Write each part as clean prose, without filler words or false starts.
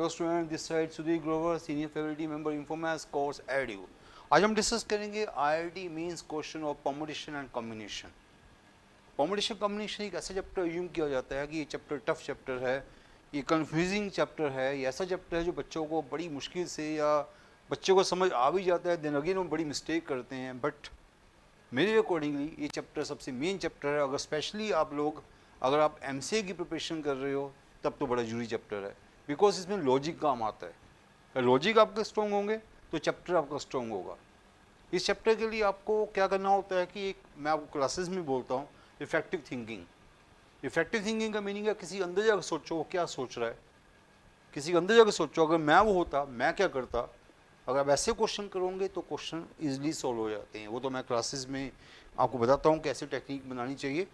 Hello student, this side Sudhir Grover, senior faculty member Infomaths course edu. आज हम discuss करेंगे IIT mains question of permutation and combination. Permutation combination एक ऐसा chapter यूम किया जाता है कि ये चैप्टर टफ चैप्टर है, ये कंफ्यूजिंग चैप्टर है, ये ऐसा चैप्टर है जो बच्चों को बड़ी मुश्किल से या बच्चों को समझ आ भी जाता है, देन अगेन वो बड़ी मिस्टेक करते हैं। बट मेरे अकॉर्डिंगली ये चैप्टर सबसे मेन चैप्टर है। अगर स्पेशली अगर आप एमसीए की प्रिपरेशन कर रहे हो तब तो बड़ा जरूरी चैप्टर है, बिकॉज इसमें लॉजिक काम आता है। अगर लॉजिक आपके स्ट्रॉन्ग होंगे तो चैप्टर आपका स्ट्रॉन्ग होगा। इस चैप्टर के लिए आपको क्या करना होता है कि एक मैं आपको क्लासेस में बोलता हूँ इफेक्टिव थिंकिंग। इफेक्टिव थिंकिंग का मीनिंग है किसी अंदर जाकर सोचो वो क्या सोच रहा है, किसी अंदर जाकर सोचो अगर मैं वो होता मैं क्या करता। अगर आप ऐसे क्वेश्चन करोगे तो क्वेश्चन ईजिली सॉल्व हो जाते हैं। वो तो मैं क्लासेस में आपको बताता हूँ कैसे टेक्निक बनानी चाहिए।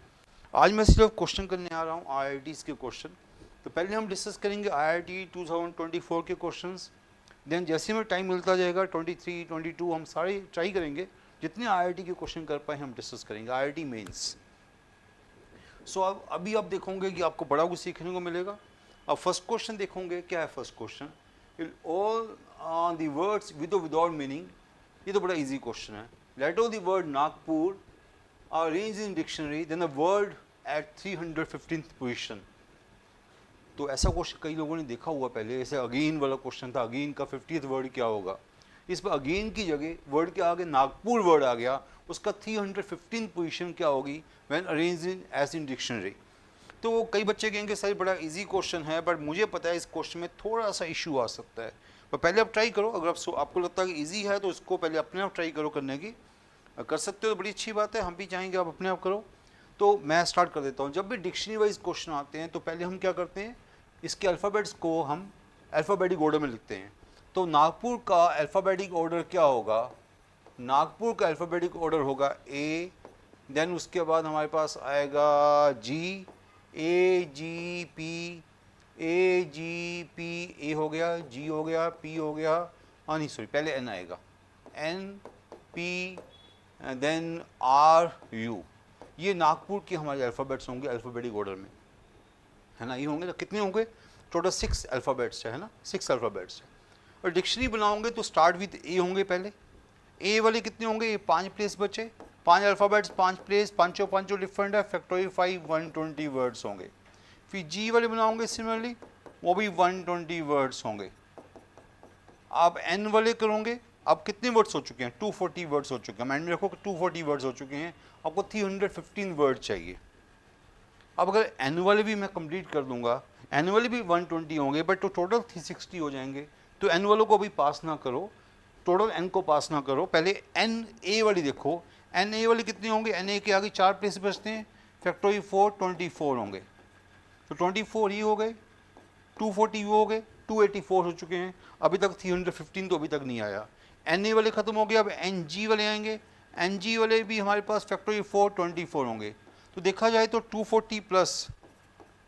आज मैं सिर्फ क्वेश्चन करने आ रहा हूँ आईआईटीज़ के क्वेश्चन। तो पहले हम डिस्कस करेंगे आईआईटी 2024 के क्वेश्चंस। देन जैसे हमें टाइम मिलता जाएगा 23, 22 हम सारे ट्राई करेंगे, जितने आईआईटी के क्वेश्चन कर पाए हम डिस्कस करेंगे आईआईटी मेंस। सो अब अभी आप देखोगे कि आपको बड़ा कुछ सीखने को मिलेगा। अब फर्स्ट क्वेश्चन देखोगे, क्या है first question, all the words with और विदाउट मीनिंग। ये तो बड़ा इजी क्वेश्चन है। Let of the word Nagpur are arranged in dictionary then the word at 315th position. तो ऐसा क्वेश्चन कई लोगों ने देखा हुआ पहले, जैसे अगेन वाला क्वेश्चन था, अगेन का 50th वर्ड क्या होगा। इस पर अगेन की जगह वर्ड के आगे नागपुर वर्ड आ गया, उसका 315th पोजीशन क्या होगी when arranged in as in dictionary. तो कई बच्चे कहेंगे सर बड़ा इजी क्वेश्चन है, बट मुझे पता है इस क्वेश्चन में थोड़ा सा इशू आ सकता है। पर पहले आप ट्राई करो, अगर आपको लगता है कि ईजी है तो इसको पहले अपने आप ट्राई करो करने की। कर सकते हो तो बड़ी अच्छी बात है, हम भी चाहेंगे आप अपने आप करो। तो मैं स्टार्ट कर देता हूँ। जब भी डिक्शनरी वाइज क्वेश्चन आते हैं तो पहले हम क्या करते हैं, इसके अल्फ़ाबेट्स को हम अल्फ़ाबेटिक ऑर्डर में लिखते हैं। तो नागपुर का अल्फ़ाबेटिक ऑर्डर क्या होगा, नागपुर का अल्फ़ाबेटिक ऑर्डर होगा ए, देन उसके बाद हमारे पास आएगा जी, ए जी पी, ए जी पी, ए हो गया, जी हो गया, पी हो गया, नहीं सॉरी पहले एन आएगा, N P, then R U. ये नागपुर के हमारे अल्फ़ाबेट्स होंगे अल्फ़ाबेटिक ऑर्डर में, है ना। ये होंगे ना, कितने होंगे टोटल 6 अल्फ़ाबेट्स है ना, 6 अल्फ़ाबेट्स है। और डिक्शनरी बनाओगे तो स्टार्ट विथ ए होंगे पहले। ए वाले कितने होंगे, ये 5 प्लेस बचे, 5 अल्फ़ाबेट्स 5 प्लेस, पाँचों पाँचों डिफरेंट है, फैक्टोरियल 5 120 वर्ड्स होंगे। फिर जी वाले बनाओगे सिमिलरली, वो भी 120 वर्ड्स होंगे। आप एन वाले करोगे, अब कितने वर्ड्स हो चुके हैं, 240 वर्ड्स हो चुके हैं। माइंड में रखो कि 240 वर्ड्स हो चुके हैं, आपको 315 वर्ड चाहिए। अब अगर एनुअल भी मैं कंप्लीट कर दूंगा, एनुअल भी 120 होंगे, बट तो टोटल 360 हो जाएंगे। तो एनुअलों को अभी पास ना करो, टोटल एन को पास ना करो, पहले एन ए वाली देखो। एन ए वाले कितने होंगे, एन ए के आगे 4 प्लेस बचते हैं, फैक्टोरियल 4 24 होंगे। तो 24 ही हो गए, 240 हो गए, 284 हो चुके हैं। अभी तक 315 तो अभी तक नहीं आया। एन ए वाले खत्म हो गए, अब एन जी वाले आएंगे। एन जी वाले भी हमारे पास फैक्टोरियल 4 24 होंगे। तो देखा जाए तो 240 प्लस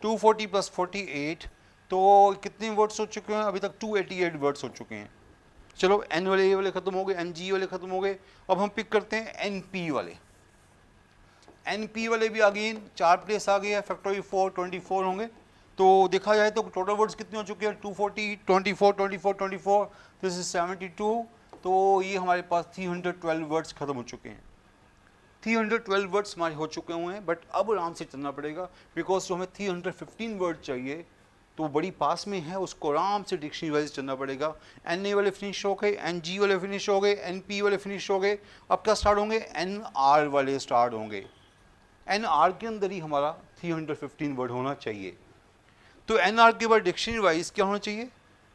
48, तो कितने वर्ड्स हो चुके हैं, अभी तक 288 वर्ड्स हो चुके हैं। चलो एन वाले, ए वाले खत्म हो गए, एन जी वाले खत्म हो गए। अब हम पिक करते हैं एन पी वाले। एन पी वाले भी अगेन 4 प्लेस आ गए हैं, फैक्टोरियल 4 24 होंगे। तो देखा जाए तो टोटल वर्ड्स कितने हो चुके हैं, 240 24 24 24, दिस इज 72। तो ये हमारे पास 312 वर्ड्स खत्म हो चुके हैं। 312 वर्ड्स हमारे हो चुके हुए हैं, बट अब आराम से चलना पड़ेगा, बिकॉज जो हमें 315 वर्ड चाहिए तो वो बड़ी पास में है, उसको आराम से डिक्शनरी वाइज चलना पड़ेगा। एन ए वाले फिनिश हो गए, एन जी वाले फिनिश हो गए, एन पी वाले फिनिश हो गए। अब क्या स्टार्ट होंगे, एन आर वाले स्टार्ट होंगे। एन आर के अंदर ही हमारा 315 वर्ड होना चाहिए। तो एन आर के बाद डिक्शनरी वाइज क्या होना चाहिए,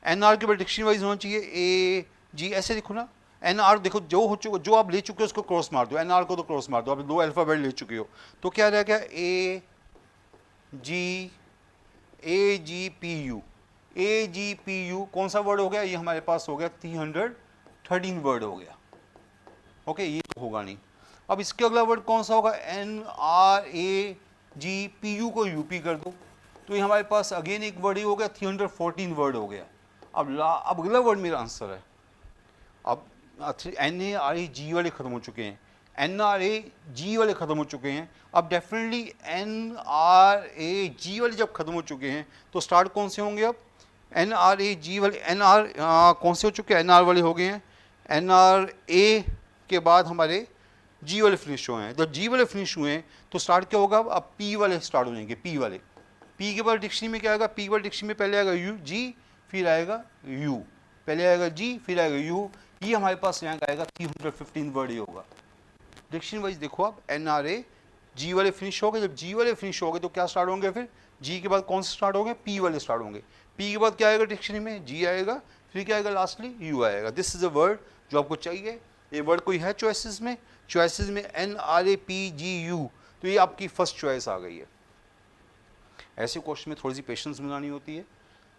एन आर के बाद डिक्शनरी वाइज होना चाहिए ए जी, ऐसे देखो ना। एन आर देखो, जो हो चुका, जो आप ले चुके हो उसको क्रॉस मार दो, एन आर को तो क्रॉस मार दो, आप 2 अल्फ़ाबेट ले चुके हो। तो क्या रह गया, ए जी पी यू। ए जी पी यू कौन सा वर्ड हो गया, ये हमारे पास हो गया 313 वर्ड हो गया। ओके, ये तो होगा नहीं। अब इसके अगला वर्ड कौन सा होगा, N R A G P U को यूपी कर दो, तो ये हमारे पास अगेन एक वर्ड ही हो गया, 314 वर्ड हो गया। अब अगला वर्ड मेरा आंसर है। अब एन ए आर ए जी वाले खत्म हो चुके हैं, एन आर ए जी वाले खत्म हो चुके हैं। अब डेफिनेटली एन आर ए जी वाले जब खत्म हो चुके हैं तो स्टार्ट कौन से होंगे, अब NRAG वाले NR कौन से हो चुके हैं? NR वाले हो गए हैं। NRA के बाद हमारे G वाले फिनिश हुए हैं। जब G वाले फिनिश हुए हैं तो स्टार्ट क्या होगा? अब P वाले स्टार्ट हो जाएंगे। P वाले, P के बाद डिक्शनरी में क्या आएगा? P वाले डिक्शनरी में पहले आएगा U G, फिर आएगा U, पहले आएगा G फिर आएगा U। ये हमारे पास रैंक आएगा 315 वर्ड ही होगा। डिक्शनरी वाइज देखो आप, NRA G वाले फिनिश हो गए। जब G वाले फिनिश हो गए तो क्या स्टार्ट होंगे? फिर G के बाद कौन से स्टार्ट होंगे? P वाले स्टार्ट होंगे। P के बाद क्या आएगा डिक्शनरी में? G आएगा, फिर क्या आएगा? लास्टली U आएगा। दिस इज अ वर्ड जो आपको चाहिए। ये वर्ड कोई है चॉइसेस में? चॉइसेस में NRAPGU, तो ये आपकी फर्स्ट चॉइस आ गई है। ऐसे क्वेश्चन में थोड़ी सी पेशेंस बनानी होती है,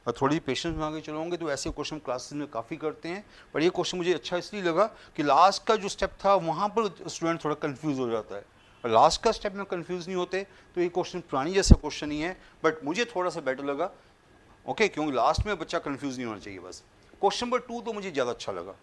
और थोड़ी सी पेशेंस बना के चलोगे तो ऐसे क्वेश्चन क्लासेस में काफ़ी करते हैं। पर ये क्वेश्चन मुझे अच्छा इसलिए लगा कि लास्ट का जो स्टेप था वहाँ पर स्टूडेंट थोड़ा कंफ्यूज हो जाता है, और लास्ट का स्टेप में कंफ्यूज नहीं होते तो ये क्वेश्चन पुरानी जैसा क्वेश्चन ही है, बट मुझे थोड़ा सा बेटर लगा। ओके, क्योंकि लास्ट में बच्चा कंफ्यूज नहीं होना चाहिए बस। क्वेश्चन नंबर 2 तो मुझे ज़्यादा अच्छा लगा।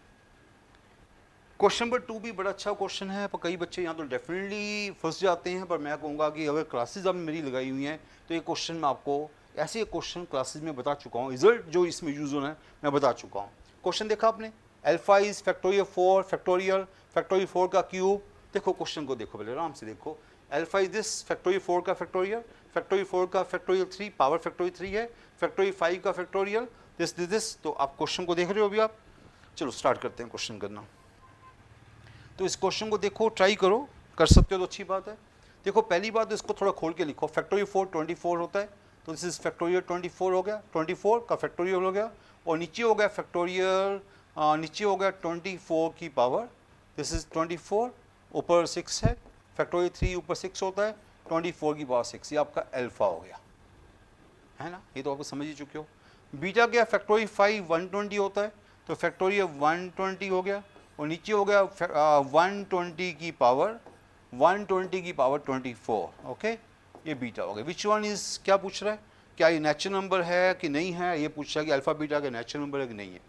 क्वेश्चन नंबर 2 भी बड़ा अच्छा क्वेश्चन है, पर कई बच्चे यहाँ तो डेफिनेटली फंस जाते हैं। पर मैं कहूँगा कि अगर क्लासेज आपने मेरी लगाई हुई हैं तो ये क्वेश्चन मैं आपको ऐसे क्वेश्चन क्लासेज में बता चुका हूँ, रिजल्ट जो इसमें यूज होना है मैं बता चुका हूँ। क्वेश्चन देखा आपने? Alpha is factorial 4 factorial, factorial 4 का क्यूब। देखो क्वेश्चन को देखो, पहले आराम से देखो। अल्फा इज दिस, फैक्टोरियल 4 का फैक्टोरियल, फैक्टोरियल 4 का फैक्टोरियल 3, पावर फैक्टोरियल 3 है, फैक्टोरियल 5 का फैक्टोरियल दिस। तो आप क्वेश्चन को देख रहे हो अभी आप? चलो स्टार्ट करते हैं क्वेश्चन करना। तो इस क्वेश्चन को देखो, ट्राई करो, कर सकते हो तो अच्छी बात है। देखो पहली बात तो इसको थोड़ा खोल के लिखो। फैक्टोरियल 4 24 होता है, तो दिस इज फैक्टोरियल 24 हो गया, 24 का फैक्टोरियल हो गया। और नीचे हो गया फैक्टोरियल, नीचे हो गया 24 की पावर, दिस इज 24, ऊपर 6 है, फैक्टोरियल 3 ऊपर 6 होता है, 24 की पावर 6, ये आपका अल्फा हो गया, है ना? ये तो आपको समझ ही चुके हो। बीटा क्या? फैक्टोरियल 5 120 होता है, तो फैक्टोरियल 120 हो गया, और नीचे हो गया 120 की पावर 24। ओके, ये बीटा हो गया। विच वन इज, क्या पूछ रहा है? क्या ये नेचुरल नंबर है कि नहीं है? ये पूछ रहा है कि अल्फा बीटा का नेचुरल नंबर है कि नहीं है।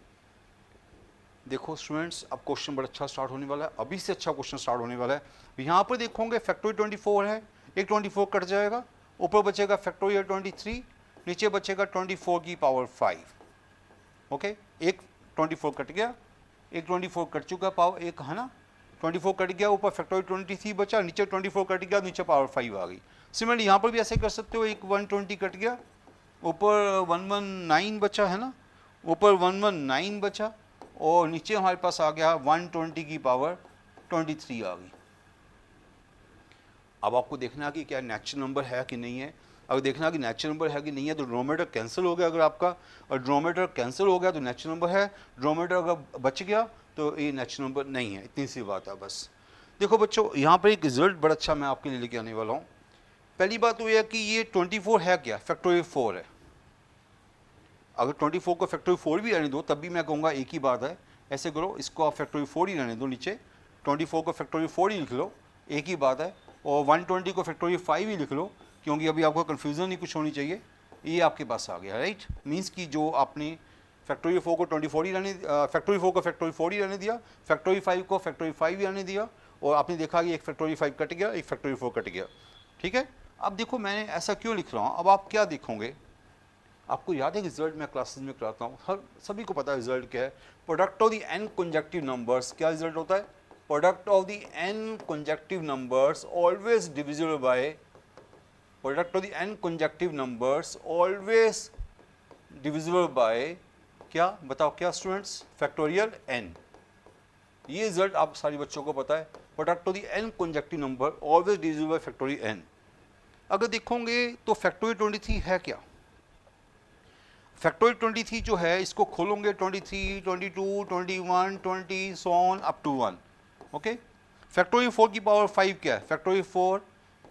देखो स्टूडेंट्स, अब क्वेश्चन बड़ा अच्छा स्टार्ट होने वाला है, अभी से अच्छा क्वेश्चन स्टार्ट होने वाला है। यहाँ पर देखोगे फैक्टोरियल 24 है, एक 24 कट जाएगा, ऊपर बचेगा फैक्टोरियल 23, नीचे बचेगा 24 की पावर 5। ओके, एक 24 कट गया, एक 24 कट चुका पावर, एक है ना, 24 कट गया, ऊपर फैक्टोरियल 23 बचा, नीचे 24 कट गया, नीचे पावर 5 आ गई। सिमिलरली यहाँ पर भी ऐसे कर सकते हो, एक 120 कट गया, ऊपर 119 बचा, है ना, ऊपर 119 बचा, और नीचे हमारे पास आ गया 120 की पावर 23 आ गई। अब आपको देखना है कि क्या नेचुरल नंबर है कि नहीं है। अगर देखना कि नेचुरल नंबर है कि नहीं है तो डिनोमिनेटर कैंसिल हो गया अगर आपका, और डिनोमिनेटर कैंसिल हो गया तो नेचुरल नंबर है, डिनोमिनेटर अगर बच गया तो ये नेचुरल नंबर नहीं है। इतनी सी बात है बस। देखो बच्चों, यहाँ पर एक रिजल्ट बड़ा अच्छा मैं आपके लिए लेके आने वाला हूँ। पहली बात तो यह है कि ये 24 है क्या? फैक्टोरियल 4 है। अगर 24 को फैक्टोरियल 4 भी रहने दो तब भी मैं कहूँगा एक ही बात है। ऐसे करो, इसको आप फैक्टोरियल 4 ही रहने दो, नीचे 24 को फैक्टोरियल 4 ही लिख लो, एक ही बात है। और 120 को फैक्टोरियल 5 ही लिख लो, क्योंकि अभी आपको कन्फ्यूज़न नहीं कुछ होनी चाहिए। ये आपके पास आ गया, राइट। मीन्स कि जो आपने फैक्टोरियल 4 को 24 ही रहने, फैक्टोरियल 4 को फैक्टोरियल 4 ही रहने दिया, फैक्टोरियल 5 को फैक्टोरियल 5 ही रहने दिया, और आपने देखा कि एक फैक्टोरियल 5 कट गया, एक फैक्टोरियल 4 कट गया। ठीक है, अब देखो मैंने ऐसा क्यों लिख रहा हूँ। अब आप क्या देखोगे, आपको याद है रिजल्ट मैं क्लासेस में कराता हूँ, हर सभी को पता है रिजल्ट क्या है। Product of the n conjunctive numbers, क्या रिजल्ट होता है? Product of the n conjunctive numbers always divisible by, product of the n conjunctive numbers always divisible by, क्या बताओ क्या स्टूडेंट्स? Factorial n। ये रिजल्ट आप सारे बच्चों को पता है। Product of the n conjunctive number always divisible by factorial n। अगर देखोगे तो फैक्टोरियल 23 है क्या? फैक्टोरियल 23 जो है, इसको खोलोगे 23, 22, 21, 20 so on up to 1। Okay, factorial 4 की पावर 5 क्या है? फैक्टोरियल 4,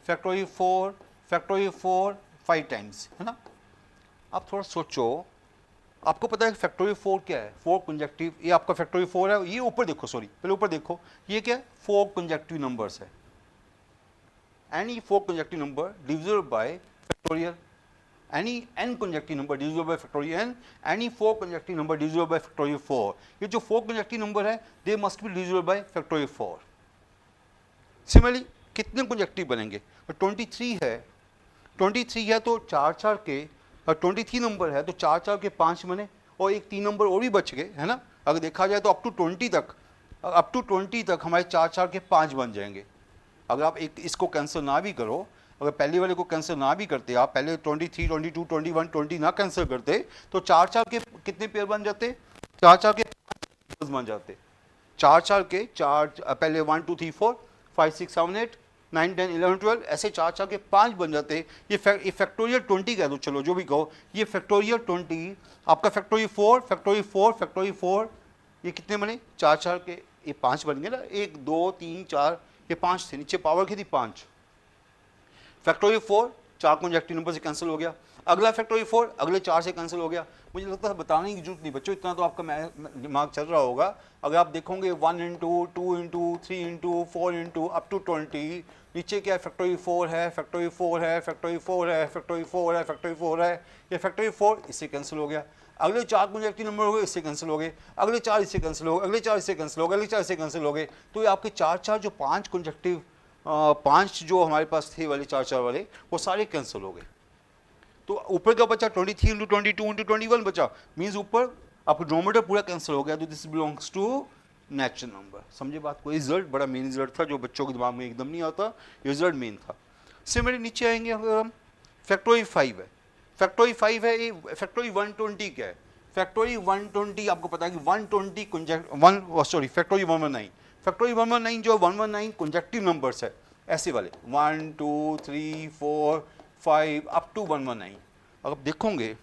फैक्टोरियल 4, फैक्टोरियल 4 5 टाइम्स, है ना। आप थोड़ा सोचो, आपको पता है फैक्टोरियल 4 क्या है? 4 कंजेक्टिव, ये आपका फैक्टोरियल 4 है। ये ऊपर देखो, सॉरी पहले ऊपर देखो, ये क्या है? 4 कंजेक्टिव नंबर्स है। Any 4 conjunctive number divisible by factorial, any n conjective number divisible by factorial n, any 4 conjective number divisible by factorial 4। ये जो 4 conjective number है, they must be divisible by factorial 4। Similarly कितने conjective बनेंगे? 23 है, 23 है तो 4 4 के और 23 नंबर है तो 4 4 के 5 बने और एक 3 नंबर और भी बच गए, है ना। अगर देखा जाए तो अप टू 20 तक हमारे 4 4 के 5 बन जाएंगे। अगर आप एक इसको कैंसिल ना भी करो, अगर पहले वाले को कैंसिल ना भी करते, आप पहले 23, 22, 21, 20 ना कैंसिल करते तो 4 4 के कितने पेयर बन जाते, 4 4 के 5 बन जाते। 4 4 के 4 पहले 1 2 3 4 5 6 7 8 9 10 11 12 ऐसे 4 4 के 5 बन जाते। ये फैक्टोरियल 20 कह दो, चलो जो भी कहो, ये फैक्टोरियल 20 आपका फैक्टोरियल 4 फैक्टोरियल 4 फैक्टोरियल 4 ये कितने बने, 4 4 के ये 5 बन गए ना, 1 2 3 4 ये 5 थे, नीचे पावर की थी 5। फैक्टोरियल 4 4 कॉन्जेक्टिव नंबर से कैंसिल हो गया, अगला फैक्टोरियल 4 अगले 4 से कैंसिल हो गया। मुझे लगता है बताने की जरूरत नहीं बच्चों, इतना तो आपका दिमाग चल रहा होगा। अगर आप देखोगे 1 into 2 into 3 into 4 into up to 20, नीचे क्या फैक्टोरियल 4 है, फैक्टोरियल 4 है, फैक्टोरियल 4 है, फैक्टोरियल 4 है, फैक्टोरियल 4 है, ये फैक्टोरियल 4 इससे कैंसिल हो गया। अगले 4 कॉन्जेक्टिव नंबर हो गए, इससे कैंसिल हो गए, अगले 4 इससे कैंसिल हो गए, अगले 4 इससे कैंसिल हो गए, अगले 4 इससे कैंसिल हो गए। तो ये आपके 4 4 जो 5 कॉन्जेक्टिव 5 जो हमारे पास थे वाले 4 4 वाले वो सारे कैंसिल हो गए। तो ऊपर का बचा 23 इंटू 22 इंटू 21 बचा, मीन्स ऊपर आपका डिनोमिनेटर पूरा कैंसिल हो गया। तो this belongs to natural number. समझे बात को, रिजल्ट बड़ा मेन रिजल्ट था जो बच्चों के दिमाग में एकदम नहीं आता, रिजल्ट मेन था। सिमिलरली नीचे आएंगे अगर हम, फैक्टोरियल 5 है, फैक्टोरियल 5 है, ये फैक्टोरियल 120 क्या है, फैक्टोरियल 120 आपको पता है कि 120 फैक्टोरियल 119, फैक्टोरियल 119 जो 119 कॉन्जेक्टिव नंबर्स है ऐसे वाले 1 2 3 4 5 अप टू 119। अगर देखोगे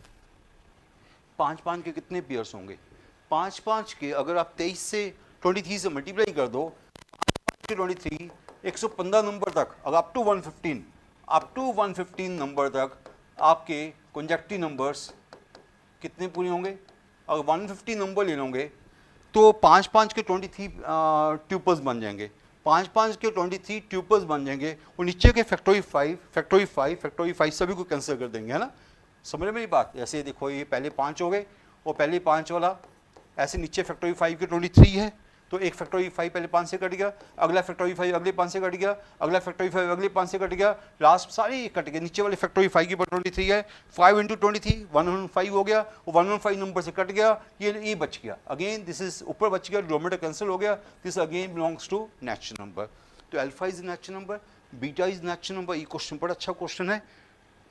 5 5 के कितने पेयर्स होंगे, 5 5 के अगर आप 23 से 23 से मल्टीप्लाई कर दो, 23 115 नंबर तक, अगर अप टू 115 नंबर तक आपके कॉन्जेक्टिव नंबर्स कितने पूरे होंगे। अगर 150 नंबर ले लोगे तो 5 5 के 23 ट्यूपल्स बन जाएंगे, 5 5 के 23 ट्यूपल्स बन जाएंगे और नीचे के फैक्टोरियल 5 सभी को कैंसिल कर देंगे, है ना। समझ में मेरी बात। ऐसे देखो ये पहले 5 हो गए और पहले 5 वाला ऐसे नीचे फैक्टोरियल 5 के 23 है तो एक फैक्टोरियल 5 पहले 5 से कट गया, अगला फैक्टोरियल 5 अगले 5 से कट गया, अगला फैक्टोरियल 5 अगले 5 से कट गया, लास्ट सारे कट गए। नीचे वाले फैक्टोरियल 5 की 23 है, 5 इंटू 23 115 हो गया, वो 115 नंबर से कट गया, ये बच गया। अगेन दिस इज ऊपर बच गया, डिनोमिनेटर कैंसिल हो गया, this again belongs to natural number. तो alpha is natural number, beta is natural number. ये क्वेश्चन बड़ा अच्छा क्वेश्चन है।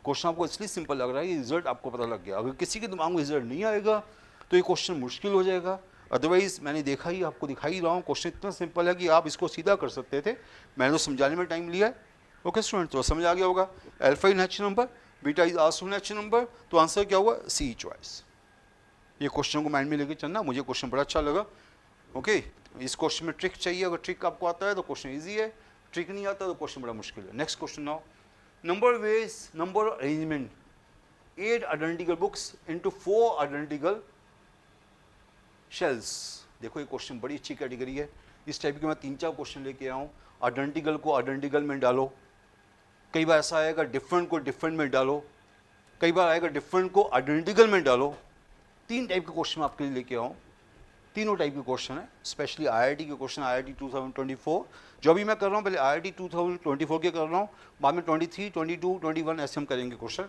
क्वेश्चन आपको इसलिए सिंपल लग रहा है, ये रिजल्ट आपको पता लग गया। अगर किसी के दिमाग में रिजल्ट नहीं आएगा तो ये क्वेश्चन मुश्किल हो जाएगा। अदरवाइज मैंने देखा ही, आपको दिखा ही रहा हूँ, क्वेश्चन इतना सिंपल है कि आप इसको सीधा कर सकते थे। मैंने तो समझाने में टाइम लिया है। ओके स्टूडेंट, तो समझ आ गया होगा। Alpha is natural number, beta is also natural number. तो आंसर क्या हुआ, सी चॉइस। ये क्वेश्चन को माइंड में लेके चलना, मुझे क्वेश्चन बड़ा अच्छा लगा। ओके, इस क्वेश्चन में ट्रिक चाहिए, अगर ट्रिक आपको आता है तो क्वेश्चन ईजी है, ट्रिक नहीं आता तो क्वेश्चन बड़ा मुश्किल है। Next question now, number veg number arrangement 8 identical books into 4 identical shells. देखो ये क्वेश्चन बड़ी अच्छी कैटेगरी है। इस टाइप के मैं 3-4 क्वेश्चन लेके आया हूँ। आइडेंटिकल को आइडेंटिकल में डालो, कई बार ऐसा आएगा डिफरेंट को डिफरेंट में डालो, कई बार आएगा डिफरेंट को आइडेंटिकल में डालो। 3 टाइप के क्वेश्चन आपके लिए लेके आऊँ, तीनों टाइप के क्वेश्चन है। स्पेशली IIT के क्वेश्चन, IIT 2024 जो अभी मैं कर रहा हूँ, पहले IIT 2024 के कर रहा हूँ, बाद में 23, 22, 21 ऐसे हम करेंगे क्वेश्चन।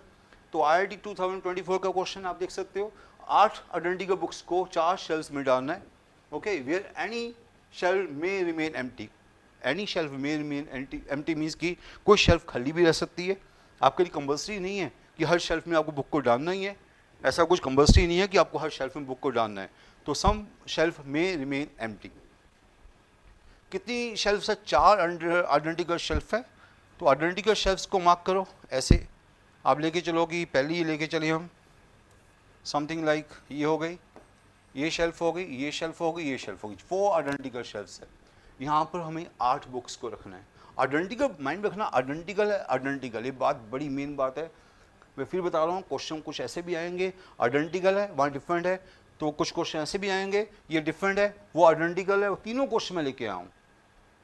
तो IIT 2024 का क्वेश्चन आप देख सकते हो, 8 आइडेंटिकल बुक्स को 4 शेल्फ्स में डालना है। Okay, where any shelf may remain empty, any shelf may remain empty means कि कोई शेल्फ खाली भी रह सकती है। आपके लिए कंपल्सरी नहीं है कि हर शेल्फ में आपको बुक को डालना ही है, ऐसा कुछ कंपल्सरी नहीं है कि आपको हर शेल्फ में बुक को डालना है। तो सम शेल्फ में रिमेन एम्प्टी। कितनी शेल्फ है, 4 आइडेंटिकल शेल्फ है। तो आइडेंटिकल शेल्फ्स को मार्क करो, ऐसे आप लेके चलो कि पहली लेके चलिए हम, समथिंग लाइक ये हो गई, ये शेल्फ हो गई, ये शेल्फ हो गई, ये शेल्फ हो गई, 4 आइडेंटिकल शेल्फ्स है। यहाँ पर हमें 8 बुक्स को रखना है। आइडेंटिकल माइंड रखना, आइडेंटिकल है, आइडेंटिकल, ये बात बड़ी मेन बात है। मैं फिर बता रहा हूँ, क्वेश्चन कुछ ऐसे भी आएंगे, आइडेंटिकल है वहाँ डिफरेंट है, तो कुछ क्वेश्चन ऐसे भी आएंगे ये डिफरेंट है वो आइडेंटिकल है, वो तीनों क्वेश्चन में लेके आऊँ।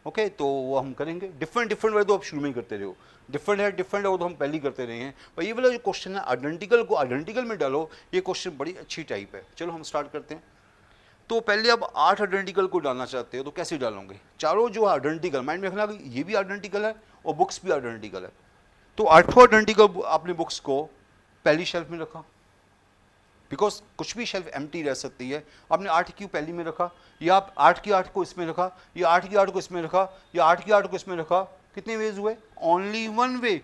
ओके, तो वो हम करेंगे। डिफरेंट वाले तो आप शुरू में ही करते रहो, डिफरेंट है वो तो हम पहले ही करते रहे हैं। पर ये वाला जो क्वेश्चन है आइडेंटिकल को आइडेंटिकल में डालो, ये क्वेश्चन बड़ी अच्छी टाइप है। चलो हम स्टार्ट करते हैं। तो पहले आप 8 आइडेंटिकल को डालना चाहते हो तो कैसे डालोगे, चारों जो आइडेंटिकल, माइंड में रखना कि ये भी आइडेंटिकल है और बुक्स भी आइडेंटिकल है। तो 8 आइडेंटिकल आपने बुक्स को पहली शेल्फ में रखा, बिकॉज कुछ भी शेल्फ एम्प्टी रह सकती है। आपने 8 क्यों पहली में रखा, या आप 8 की 8 को इसमें रखा, या 8 की 8 को इसमें रखा, या 8 की 8 को इसमें रखा, कितने वेज हुए? Only one way.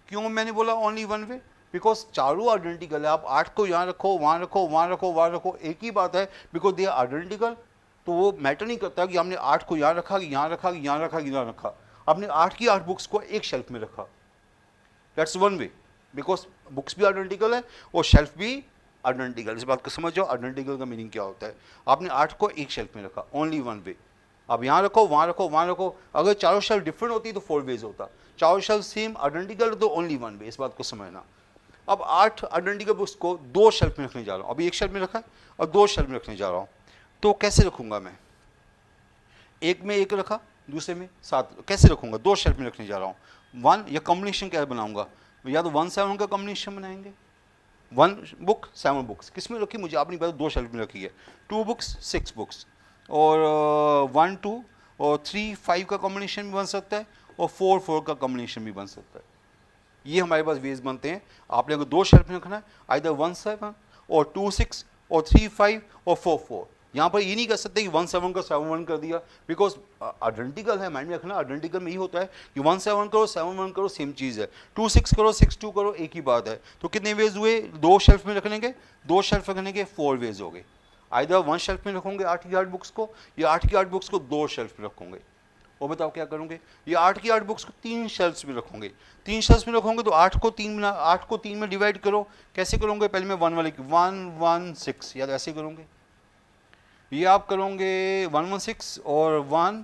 क्यों मैंने बोला ओनली वन वे? बिकॉज चारों आइडेंटिकल है। आप 8 को यहाँ रखो, वहाँ रखो, वहाँ रखो, वहाँ रखो, एक ही बात है, बिकॉज दे आर आइडेंटिकल। तो वो मैटर नहीं करता कि हमने 8 को यहाँ रखा, यहाँ रखा, यहाँ रखा, यहाँ रखा। आपने 8 की 8 बुक्स को एक शेल्फ में रखा, that's one way, because books भी आइडेंटिकल है और शेल्फ भी आइडेंटिकल। इस बात को समझ जाओ, आइडेंटिकल का मीनिंग क्या होता है। आपने 8 को एक शेल्फ में रखा, ओनली वन वे। अब यहाँ रखो, वहाँ रखो, वहाँ रखो। अगर चारों शेल्फ डिफरेंट होती तो 4 वेज होता, चारों शेल्फ सेम आइडेंटिकल तो ओनली वन वे। इस बात को समझना। अब 8 आइडेंटिकल बुक्स को 2 शेल्फ में रखने जा रहा हूँ। अभी एक शेल्फ में रखा है और 2 शेल्फ में रखने जा रहा हूँ। तो कैसे रखूँगा मैं? एक में एक रखा, दूसरे में 7, कैसे रखूँगा? 2 शेल्फ में रखने जा रहा हूँ। वन या कॉम्बिनेशन क्या बनाऊँगा? या तो 1 7 का कॉम्बिनेशन बनाएंगे, 1 बुक 7 बुक्स। किस में रखी मुझे आप नहीं पता, 2 शेल्फ में रखी है। 2 बुक्स 6 बुक्स, और 1 2 और 3 5 का कॉम्बिनेशन भी बन सकता है, और 4 4 का कॉम्बिनेशन भी बन सकता है। ये हमारे पास वेज बनते हैं। आपने अगर 2 शेल्फ में रखना है, आइदर 1 7 और 2 6 और 3 5 और 4 4। यहाँ पर ये नहीं कर सकते कि 1 7 का 7 1 कर दिया, बिकॉज आइडेंटिकल है। माइंड में रखना, आइडेंटिकल में ही होता है कि 1 7 करो 7 1 करो, सेम चीज़ है। 2 6 करो 6 2 करो, एक ही बात है। तो कितने वेज हुए? 2 शेल्फ में रखने के, 2 शेल्फ रखने के 4 वेज हो गए। आइदर 1 शेल्फ में रखोगे 8 की 8 बुक्स को, या 8 की 8 बुक्स को 2 शेल्फ में रखोगे। और बताओ क्या करोगे? ये 8 की 8 बुक्स को 3 शेल्फ्स में रखोगे। 3 शेल्फ्स में रखोगे तो 8 को 3 में डिवाइड करो। कैसे करोगे? पहले मैं 1 वाले की 1 1 6, या ऐसे करोगे। ये आप करोगे 1 1 6 और 1,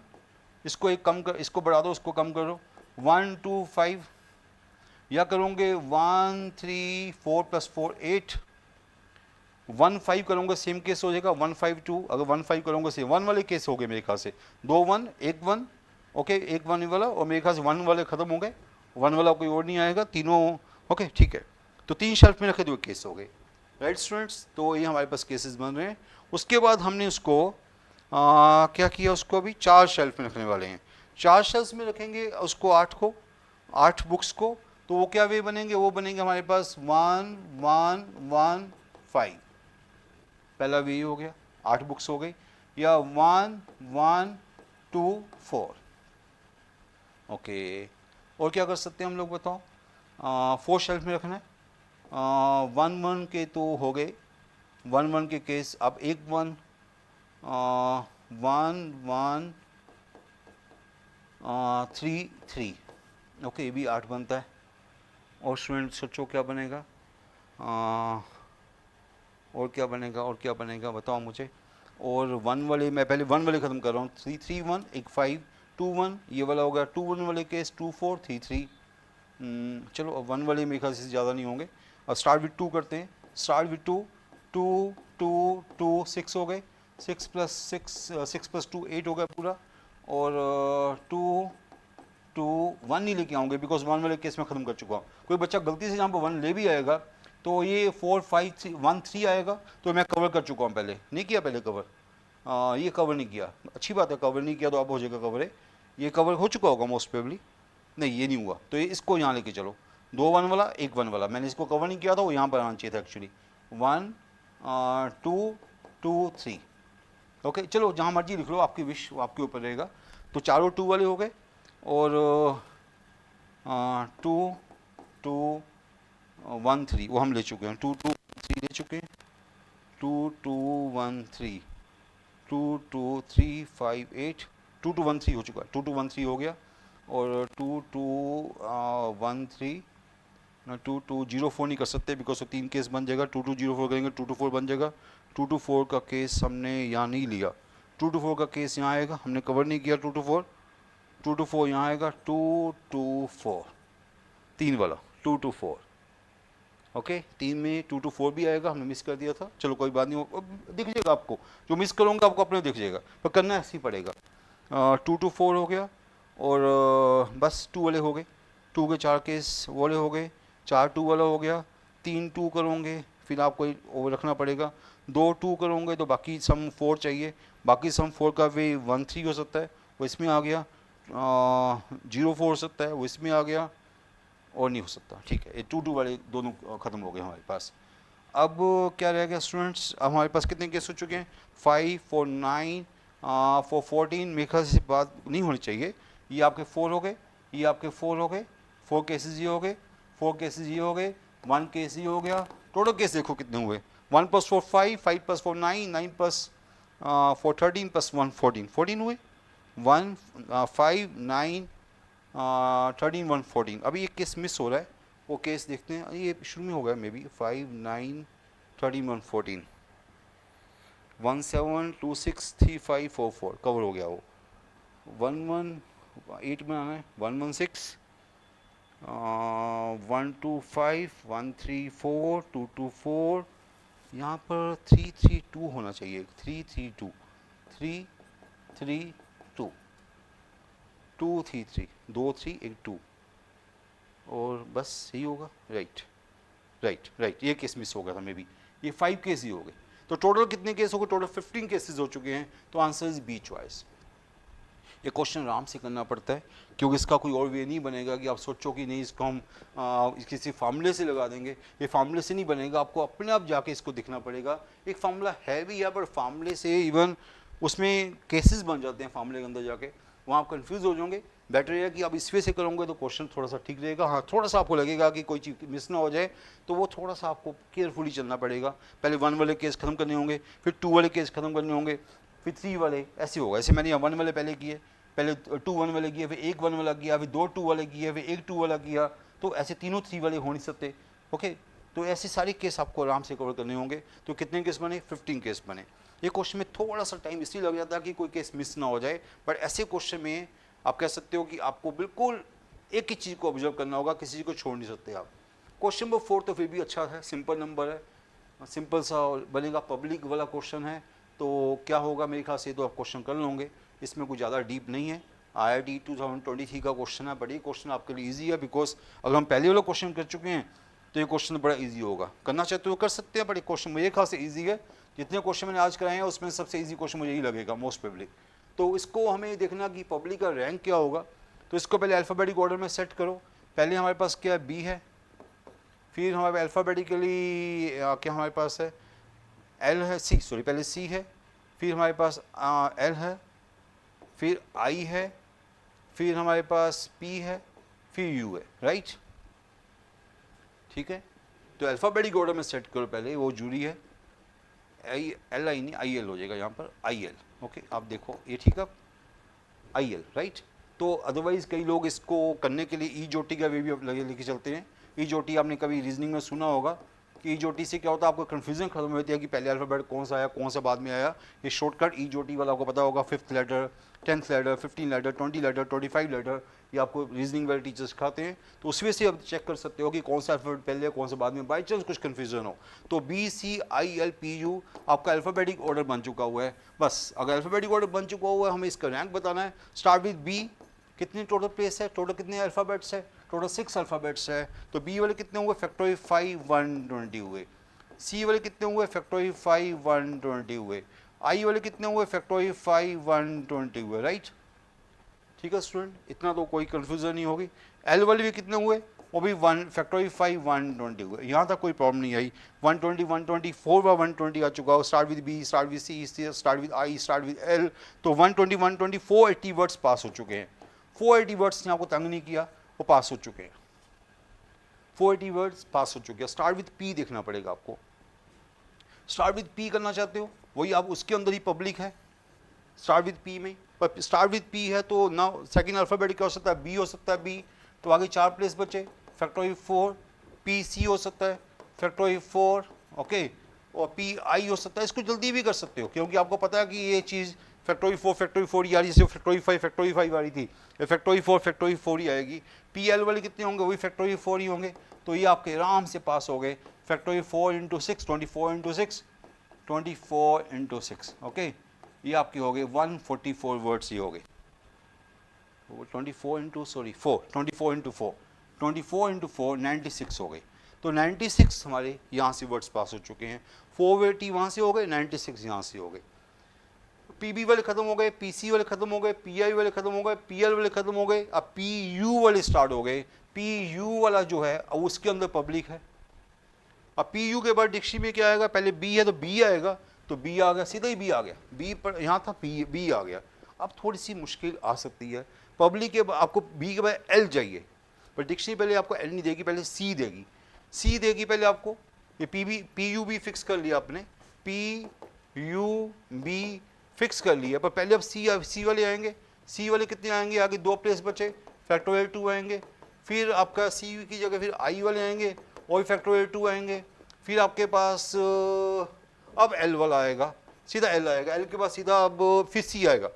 इसको एक कम कर, इसको बढ़ा दो, उसको कम करो, 1 2 5। या करोगे 1 3 4 + 4 8। 1 5 करोगे, सेम केस हो जाएगा 1 5 2। अगर 1 5 करोगे सेम 1 वाले केस हो गए मेरे ख्याल से, 2 1 1 1, ओके, एक 1 वाला, और मेरे ख्याल से 1 वाले खत्म हो गए, 1 वाला कोई और नहीं आएगा, तीनों ओके, ठीक है। तो 3 शेल्फ में रखे 2 केस हो गए, राइट स्टूडेंट्स। तो ये हमारे पास केसेस बन रहे हैं। उसके बाद हमने उसको क्या किया, उसको अभी 4 शेल्फ में रखने वाले हैं। 4 शेल्फ में रखेंगे उसको, 8 बुक्स को। तो वो क्या वे बनेंगे? वो बनेंगे हमारे पास 1 1 1 5। पहला वे हो गया, 8 बुक्स हो गई। या 1 1 2 4, ओके। और क्या कर सकते हैं हम लोग, बताओ? 4 शेल्फ में रखना है। 1 1 के तो हो गए, 1 1 के केस। अब एक 1 1 1 3 3, ओके, ये भी 8 बनता है। और स्टूडेंट सोचो क्या बनेगा, और क्या बनेगा, और क्या बनेगा, बताओ मुझे। और 1 वाले, मैं पहले 1 वाले ख़त्म कर रहा हूँ। 3 3 1, एक 5 2 1, ये वाला हो गया। 2 1 वाले केस 2 4 3 3। चलो अब 1 वाले मेरे ख्याल से ज़्यादा नहीं होंगे। अब स्टार्ट विथ 2 करते हैं। स्टार्ट विथ 2 2 2 2 6 हो गए। 6 + 6 6 + 2 8 हो गया पूरा। और 2 2 1 नहीं लेके आऊँगे, बिकॉज 1 वाले केस में ख़त्म कर चुका हूँ। कोई बच्चा गलती से यहाँ पर 1 ले भी आएगा तो ये 4 5 3 1 3 आएगा, तो मैं कवर कर चुका हूँ। पहले नहीं किया, पहले कवर, ये कवर नहीं किया। अच्छी बात है, कवर नहीं किया तो अब हो जाएगा कवर है। ये कवर हो चुका होगा मोस्ट प्रोबेबली। नहीं, ये नहीं हुआ, तो ये इसको यहाँ लेके चलो। 2 1 वाला, एक 1 वाला, मैंने इसको कवर नहीं किया था, वो यहाँ पर आना चाहिए था एक्चुअली। 1 2 2 3, ओके। चलो जहाँ मर्जी लिख लो, आपकी विश, वो आपके ऊपर रहेगा। तो चारों 2 वाले हो गए। और 2 2 1 3 वो हम ले चुके हैं। 2 2 3 ले चुके हैं। 2 2 1 3 2 2 3 5 8 2 2 1 3 हो चुका है। 2 2 1 3 हो गया। और 2 2 1 3 2 2 0 4 नहीं कर सकते, बिकॉज 3 केस बन जाएगा। 2 2 0 4 करेंगे, 2 2 4 बन जाएगा। 2 2 4 का केस हमने यहाँ नहीं लिया। 2 2 4 का केस यहाँ आएगा, हमने कवर नहीं किया। 2 2 4 2 2 4 यहाँ आएगा। 2 2 4 3 वाला 2 2 4, ओके। 3 में 2 2 4 भी आएगा, हमने मिस कर दिया था। चलो कोई बात नहीं, दिख जाएगा आपको, जो मिस करूँगा आपको अपने दिख जाएगा, पर करना ऐसे ही पड़ेगा। 2 2 4 हो गया। और बस 2 वाले हो गए। 2 के 4 केस वाले हो गए। 4 2 वाला हो गया। 3 2 करोगे, फिर आपको ओवर रखना पड़ेगा। 2 2 करोगे तो बाकी सम 4 चाहिए। बाकी सम 4 का वे 1 3 हो सकता है, वो इसमें आ गया। 0 4 हो सकता है, वो इसमें आ गया। और नहीं हो सकता, ठीक है। ये 2 वाले दोनों ख़त्म हो गए हमारे पास। अब क्या रह गया स्टूडेंट्स, अब हमारे पास कितने केस हो चुके हैं, 5 4 9 4 14। मेरे ख्याल से बात नहीं होनी चाहिए। ये आपके 4 हो गए, ये आपके 4 हो गए, 4 केसेस ये हो गए, 4 केसेस ये हो गए, 1 केस ये हो गया। टोटल केस देखो कितने हुए, 1 + 4 5, 5 + 4 9, 9 + 4 13 + 1 14, 14 हुए। 1 5 9 13 1 14। अभी एक केस मिस हो रहा है, वो केस देखते हैं। ये शुरू में होगा मे बी 5 9 13 1 14, 1 7 2 6 3 5 4 4 कवर हो गया वो। 1 1 8 में आना है, 1 1 6 1 2 5 1 3 4 2 2 4। यहाँ पर 3 3 2 होना चाहिए, 3 3 2 3 3 2 2 3 3 2 3 1 2 और बस यही होगा। राइट राइट राइट, ये केस मिस हो गया था मे बी। ये 5 केस ही हो गए। तो टोटल कितने केस हो गए, टोटल 15 केसेस हो चुके हैं। तो आंसर इज बी चॉइस। ये क्वेश्चन आराम से करना पड़ता है, क्योंकि इसका कोई और वे नहीं बनेगा कि आप सोचो कि नहीं इसको हम किसी फार्मूले से लगा देंगे। ये फार्मूले से नहीं बनेगा, आपको अपने आप जाके इसको दिखना पड़ेगा। एक फार्मूला है भी है, पर फार्मूले से इवन उसमें केसेस बन जाते हैं फार्मूले के अंदर जाके, वहाँ आप कंफ्यूज हो जाओगे। बेटर है कि आप इस वे से करोगे तो क्वेश्चन थोड़ा सा ठीक रहेगा। हाँ, थोड़ा सा आपको लगेगा कि कोई चीज़ मिस ना हो जाए, तो वो थोड़ा सा आपको केयरफुली चलना पड़ेगा। पहले 1 वाले केस खत्म करने होंगे, फिर 2 वाले केस खत्म करने होंगे, फिर 3 वाले, ऐसे होगा। ऐसे मैंने यहाँ 1 वाले पहले किए, पहले 2 1 वाले किए, फिर 1 1 वाला किया, फिर 2 2 वाले किए, फिर 1 2 वाला किया। तो ऐसे तीनों 3 वाले हो नहीं सकते। ओके, तो ऐसे सारे केस आपको आराम से कवर करने होंगे। तो कितने केस बने, 15 केस बने। ये क्वेश्चन में थोड़ा सा टाइम इसलिए लग जाता है कि कोई केस मिस ना हो जाए, बट ऐसे क्वेश्चन में आप कह सकते हो कि आपको बिल्कुल एक ही चीज़ को ऑब्जर्व करना होगा, किसी चीज़ को छोड़ नहीं सकते आप। क्वेश्चन नंबर 4 तो फिर भी अच्छा है, सिंपल नंबर है, सिंपल सा बनेगा, पब्लिक वाला क्वेश्चन है। तो क्या होगा, मेरे ख्याल से तो आप क्वेश्चन कर लोगे, इसमें कुछ ज़्यादा डीप नहीं है। IIT 2023 का क्वेश्चन है, बट ये क्वेश्चन आपके लिए ईजी है, बिकॉज अगर हम पहले वाला क्वेश्चन कर चुके हैं तो ये क्वेश्चन बड़ा ईजी होगा। करना चाहते हो कर सकते हैं, बट ये क्वेश्चन मेरे ख्याल से ईजी है। जितने क्वेश्चन मैंने आज कराए हैं उसमें सबसे ईजी क्वेश्चन मुझे यही लगेगा, मोस्ट पब्लिक। तो इसको हमें देखना कि पब्लिक का रैंक क्या होगा। तो इसको पहले अल्फ़ाबेटिक ऑर्डर में सेट करो। पहले हमारे पास क्या है, बी है, फिर हमारे अल्फ़ाबेटिकली क्या हमारे पास है, एल है, सी, सॉरी पहले सी है, फिर हमारे पास एल है, फिर आई है, फिर हमारे पास पी है, फिर यू है। राइट, ठीक है। तो अल्फ़ाबेटिक ऑर्डर में सेट करो पहले, वो जरूरी है। आई एल आई नहीं, आई एल हो जाएगा यहाँ पर, आई एल। ओके, आप देखो ये ठीक है, आई एल। राइट, तो अदरवाइज़ कई लोग इसको करने के लिए ई जोटी का वे भी लगे लेके चलते हैं। ई जोटी आपने कभी रीजनिंग में सुना होगा कि ई जोटी से क्या होता है, आपको कन्फ्यूजन खत्म होती है कि पहले अल्फ़ाबेट कौन सा आया, कौन सा बाद में आया। ये शॉर्टकट ई जोटी वाला आपको पता होगा, 5th letter, 10th letter, 15 letter, 20 letter, 25 लेटर, ये आपको रीजनिंग वाले टीचर्स सिखाते हैं। तो उस वजह से आप चेक कर सकते हो कि कौन सा अल्फ़ाबेट पहले है, कौन सा बाद में, बाई चांस कुछ कन्फ्यूजन हो। तो B C I L P U आपका अल्फ़ाबेटिक ऑर्डर बन चुका हुआ है। बस अगर अल्फ़ाबेटिक ऑर्डर बन चुका हुआ है, हमें इसका रैंक बताना है। स्टार्ट विद बी, कितनी टोटल प्लेस है, टोटल कितने अल्फ़ाबेट्स है, टोटल 6 अल्फ़ाबेट्स है। तो बी वाले कितने हुए, फैक्टोरियल 5 120 हुए। सी वाले कितने हुए, फैक्टोरियल 5 120 हुए। आई वाले कितने हुए, फैक्टोरियल 5 120 हुए। राइट, ठीक है स्टूडेंट, इतना तो कोई कन्फ्यूजन नहीं होगी। एल वाले भी कितने हुए, वो भी 1 फैक्टोरियल 5 120 हुए। यहाँ तक कोई प्रॉब्लम नहीं आई। 120 124 बार 120 आ चुका हो। Start with B, start with C, start with I, start with L. तो 120 120 480 वर्ड्स पास हो चुके हैं। 480 वर्ड्स ने आपको तंग नहीं किया, वो पास हो चुके हैं। 480 वर्ड्स पास हो चुके हैं। स्टार्ट विद पी देखना पड़ेगा आपको। स्टार्ट विद पी करना चाहते हो, वही आप उसके अंदर ही पब्लिक है, स्टार्ट विद पी में। पर स्टार्ट विद पी है तो ना सेकेंड अल्फ़ाबेट क्या हो सकता है, बी हो सकता है, बी। तो आगे 4 प्लेस बचे, फैक्टोरियल 4। पी सी हो सकता है, फैक्टोरियल 4। ओके, और पी आई हो सकता है। इसको जल्दी भी कर सकते हो, क्योंकि आपको पता है कि ये चीज़ फैक्टोरियल 4 ही आ रही है, फैक्टोरियल 5 आ रही थी, फैक्टोरियल 4 ही आएगी। पी एल वाले कितने होंगे, वही फैक्टोरियल 4 ही होंगे। तो ये आपके आराम से पास हो गए। फैक्टोरियल 4 × 6 24 × 6 24 × 6। ओके, ये आपके हो गए 144 वर्ड्स, ये हो गए 24 × 4 24 × 4 24 × 4 96 हो गए। तो 96 हमारे यहाँ से वर्ड्स पास हो चुके हैं। 480 वहाँ से हो गए, 96 यहाँ से हो गए। पीबी वाले खत्म हो गए, पीसी वाले खत्म हो गए, पीआई वाले खत्म हो गए, पीएल वाले खत्म हो गए। अब पीयू वाले स्टार्ट हो गए। पी यू वाला जो है अब उसके अंदर पब्लिक है। अब पी यू के बाद डिक्शनरी में क्या आएगा, पहले बी है तो बी आएगा, तो बी आ गया, सीधा ही बी आ गया, बी पर यहाँ था पी, बी आ गया। अब थोड़ी सी मुश्किल आ सकती है, पब्लिक के आपको बी के बाद एल चाहिए, पर डिक्शनरी पहले आपको एल नहीं देगी, पहले सी देगी, सी देगी पहले आपको। ये पी यू बी फिक्स कर लिया आपने, पी यू बी फिक्स कर लिया, पर पहले अब सी वाले आएंगे। सी वाले कितने आएंगे, आगे 2 प्लेस बचे, फैक्टोरियल 2 आएंगे, फिर आपका सी की जगह फिर आई वाले आएंगे और फैक्टोरियल 2 आएंगे, फिर आपके पास अब एल वाला आएगा, सीधा एल आएगा, एल के बाद सीधा अब फिर सी आएगा,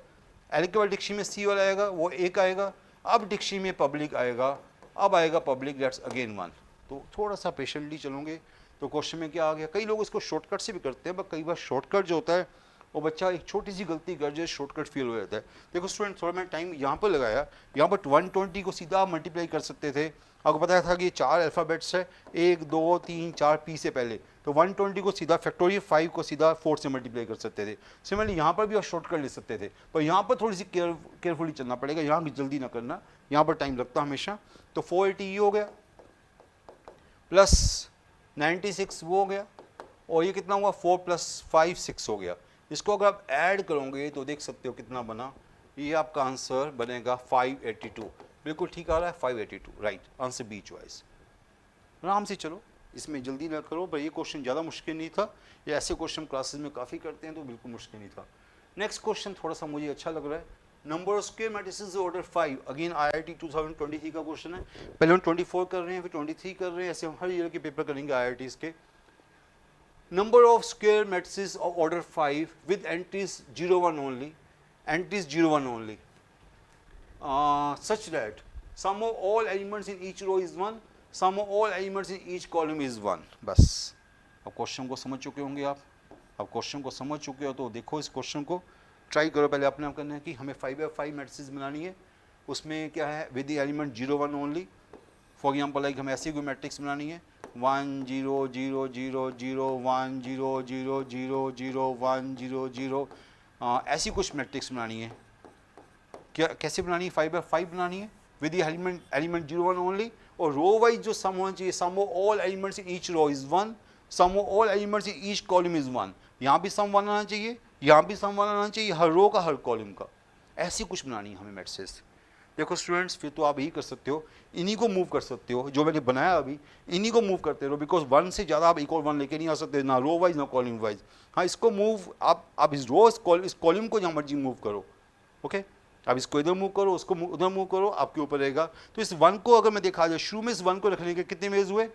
एल के बाद डिक्शनरी में सी वाला आएगा, वो एक आएगा, अब डिक्शनरी में पब्लिक आएगा, अब आएगा पब्लिक, दैट्स अगेन 1। तो थोड़ा सा पेशेंटली चलोगे तो क्वेश्चन में क्या आ गया। कई लोग इसको शॉर्टकट से भी करते हैं, बट कई बार शॉर्टकट जो होता है वो बच्चा एक छोटी सी गलती कर जाए, शॉर्टकट फील हो जाता है। देखो स्टूडेंट, थोड़ा मैं टाइम यहाँ पर लगाया, यहाँ पर 120 को सीधा आप मल्टीप्लाई कर सकते थे, आपको बताया था कि ये 4 अल्फ़ाबेट्स है, 1 2 3 4 पी से पहले, तो 120 को सीधा फैक्टोरियल 5 को सीधा 4 से मल्टीप्लाई कर सकते थे। सिमिलरली यहाँ पर भी आप शॉर्टकट ले सकते थे, पर यहाँ पर थोड़ी सी केयरफुली चलना पड़ेगा, यहाँ जल्दी ना करना, यहाँ पर टाइम लगता हमेशा। तो 480 हो गया प्लस 96 वो हो गया, और ये कितना हुआ 4 + 5 6 हो गया। इसको अगर आप ऐड करोगे तो देख सकते हो कितना बना, ये आपका आंसर बनेगा 582। बिल्कुल ठीक आ रहा है 582, राइट आंसर बी चॉइस। आराम से चलो, इसमें जल्दी ना करो, पर ये क्वेश्चन ज़्यादा मुश्किल नहीं था, ये ऐसे क्वेश्चन क्लासेस में काफ़ी करते हैं तो बिल्कुल मुश्किल नहीं था। नेक्स्ट क्वेश्चन थोड़ा सा मुझे अच्छा लग रहा है, number of square matrices order 5, again IIT 2023 का क्वेश्चन है। पहले हम 24 कर रहे हैं, फिर 23 कर रहे हैं, ऐसे हम हर ईयर के पेपर करेंगे IITs के। Number of square matrices of order 5 with entries 01 only, entries 01 only, such that sum of all elements in each row is 1, sum of all elements in each column is 1। बस अब question को समझ चुके होंगे आप, अब question को समझ चुके हो तो देखो इस क्वेश्चन को ट्राई करो। पहले अपने आप करना है कि हमें 5x5 मैट्रिसेस बनानी है, उसमें क्या है with the element 01 only. For example like हमें ऐसी कोई मैट्रिक्स बनानी है 1 0 0 0 0 1 0 0 0 0 1 0 0, ऐसी कुछ मैट्रिक्स बनानी है। क्या कैसे बनानी है, 5x5 बनानी है विद एलिमेंट 01 ओनली, और रो वाइज जो सम होना चाहिए, sum of all elements in each row is 1, sum of all elements in each column is 1। यहाँ भी सम 1 आना चाहिए, यहाँ भी सम 1 आना चाहिए, हर रो का हर कॉलम का, ऐसी कुछ बनानी है हमें मैट्रिसेस। देखो स्टूडेंट्स, फिर तो आप यही कर सकते हो, इन्हीं को मूव कर सकते हो, जो मैंने बनाया अभी इन्हीं को मूव करते रहो, बिकॉज 1 से ज़्यादा आप एक और 1 लेके नहीं आ सकते, ना रो वाइज ना कॉलम वाइज। हाँ, इसको मूव आप इस रो इस कॉलम को जहाँ मर्जी मूव करो, ओके आप इसको इधर मूव करो, उसको उधर मूव करो, आपके ऊपर रहेगा। तो इस 1 को अगर मैं देखा जाए, शुरू में इस 1 को रखने के कितने वेज हुए,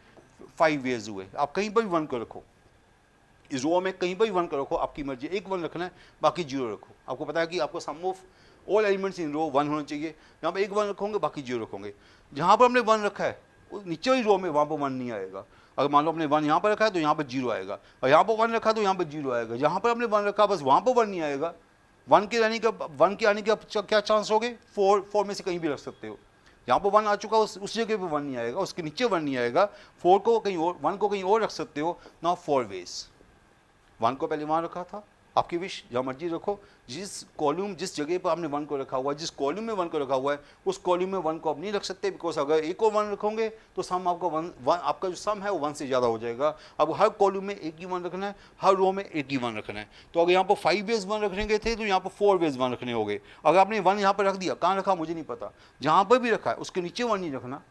5 वेज हुए। आप कहीं पर भी 1 को रखो, इस रो में कहीं पर भी 1 को रखो, आपकी मर्जी, एक 1 रखना है, बाकी 0 रखो। आपको पता है कि आपको सम ऑफ ऑल एलिमेंट्स इन रो 1 होना चाहिए, यहाँ पर एक 1 रखोगे, बाकी 0 रखोगे। जहाँ पर हमने 1 रखा है नीचे वाली रो में वहाँ पर 1 नहीं आएगा। अगर मान लो हमने 1 यहाँ पर रखा है तो यहाँ पर 0 आएगा, और यहाँ पर 1 रखा तो यहाँ पर 0 आएगा। जहाँ पर हमने 1 रखा बस वहाँ पर 1 नहीं आएगा। 1 के आने का क्या चांस हो गए, 4 में से कहीं भी रख सकते हो। यहाँ पर 1 आ चुका, उस जगह पे 1 नहीं आएगा, उसके नीचे 1 नहीं आएगा। 4 को कहीं और, 1 को कहीं और रख सकते हो। नाउ 4 वेज, 1 को पहले वहाँ रखा था, आपकी विश, जहाँ मर्जी रखो। जिस जगह पर आपने 1 को रखा हुआ है, जिस कॉलम में 1 को रखा हुआ है, उस कॉलम में 1 को आप नहीं रख सकते, बिकॉज अगर एक और 1 रखोगे तो सम आपका आपका जो सम है वो 1 से ज़्यादा हो जाएगा। अब हर कॉलम में एक ही 1 रखना है, हर रो में एक ही 1 रखना है। तो अगर यहाँ पर 5 वेज 1 रखने के थे तो यहाँ पर 4 वेज 1 रखने होंगे। अगर आपने 1 यहाँ पर रख दिया, कहाँ रखा मुझे नहीं पता, जहाँ पर भी रखा है उसके नीचे 1 नहीं रखना।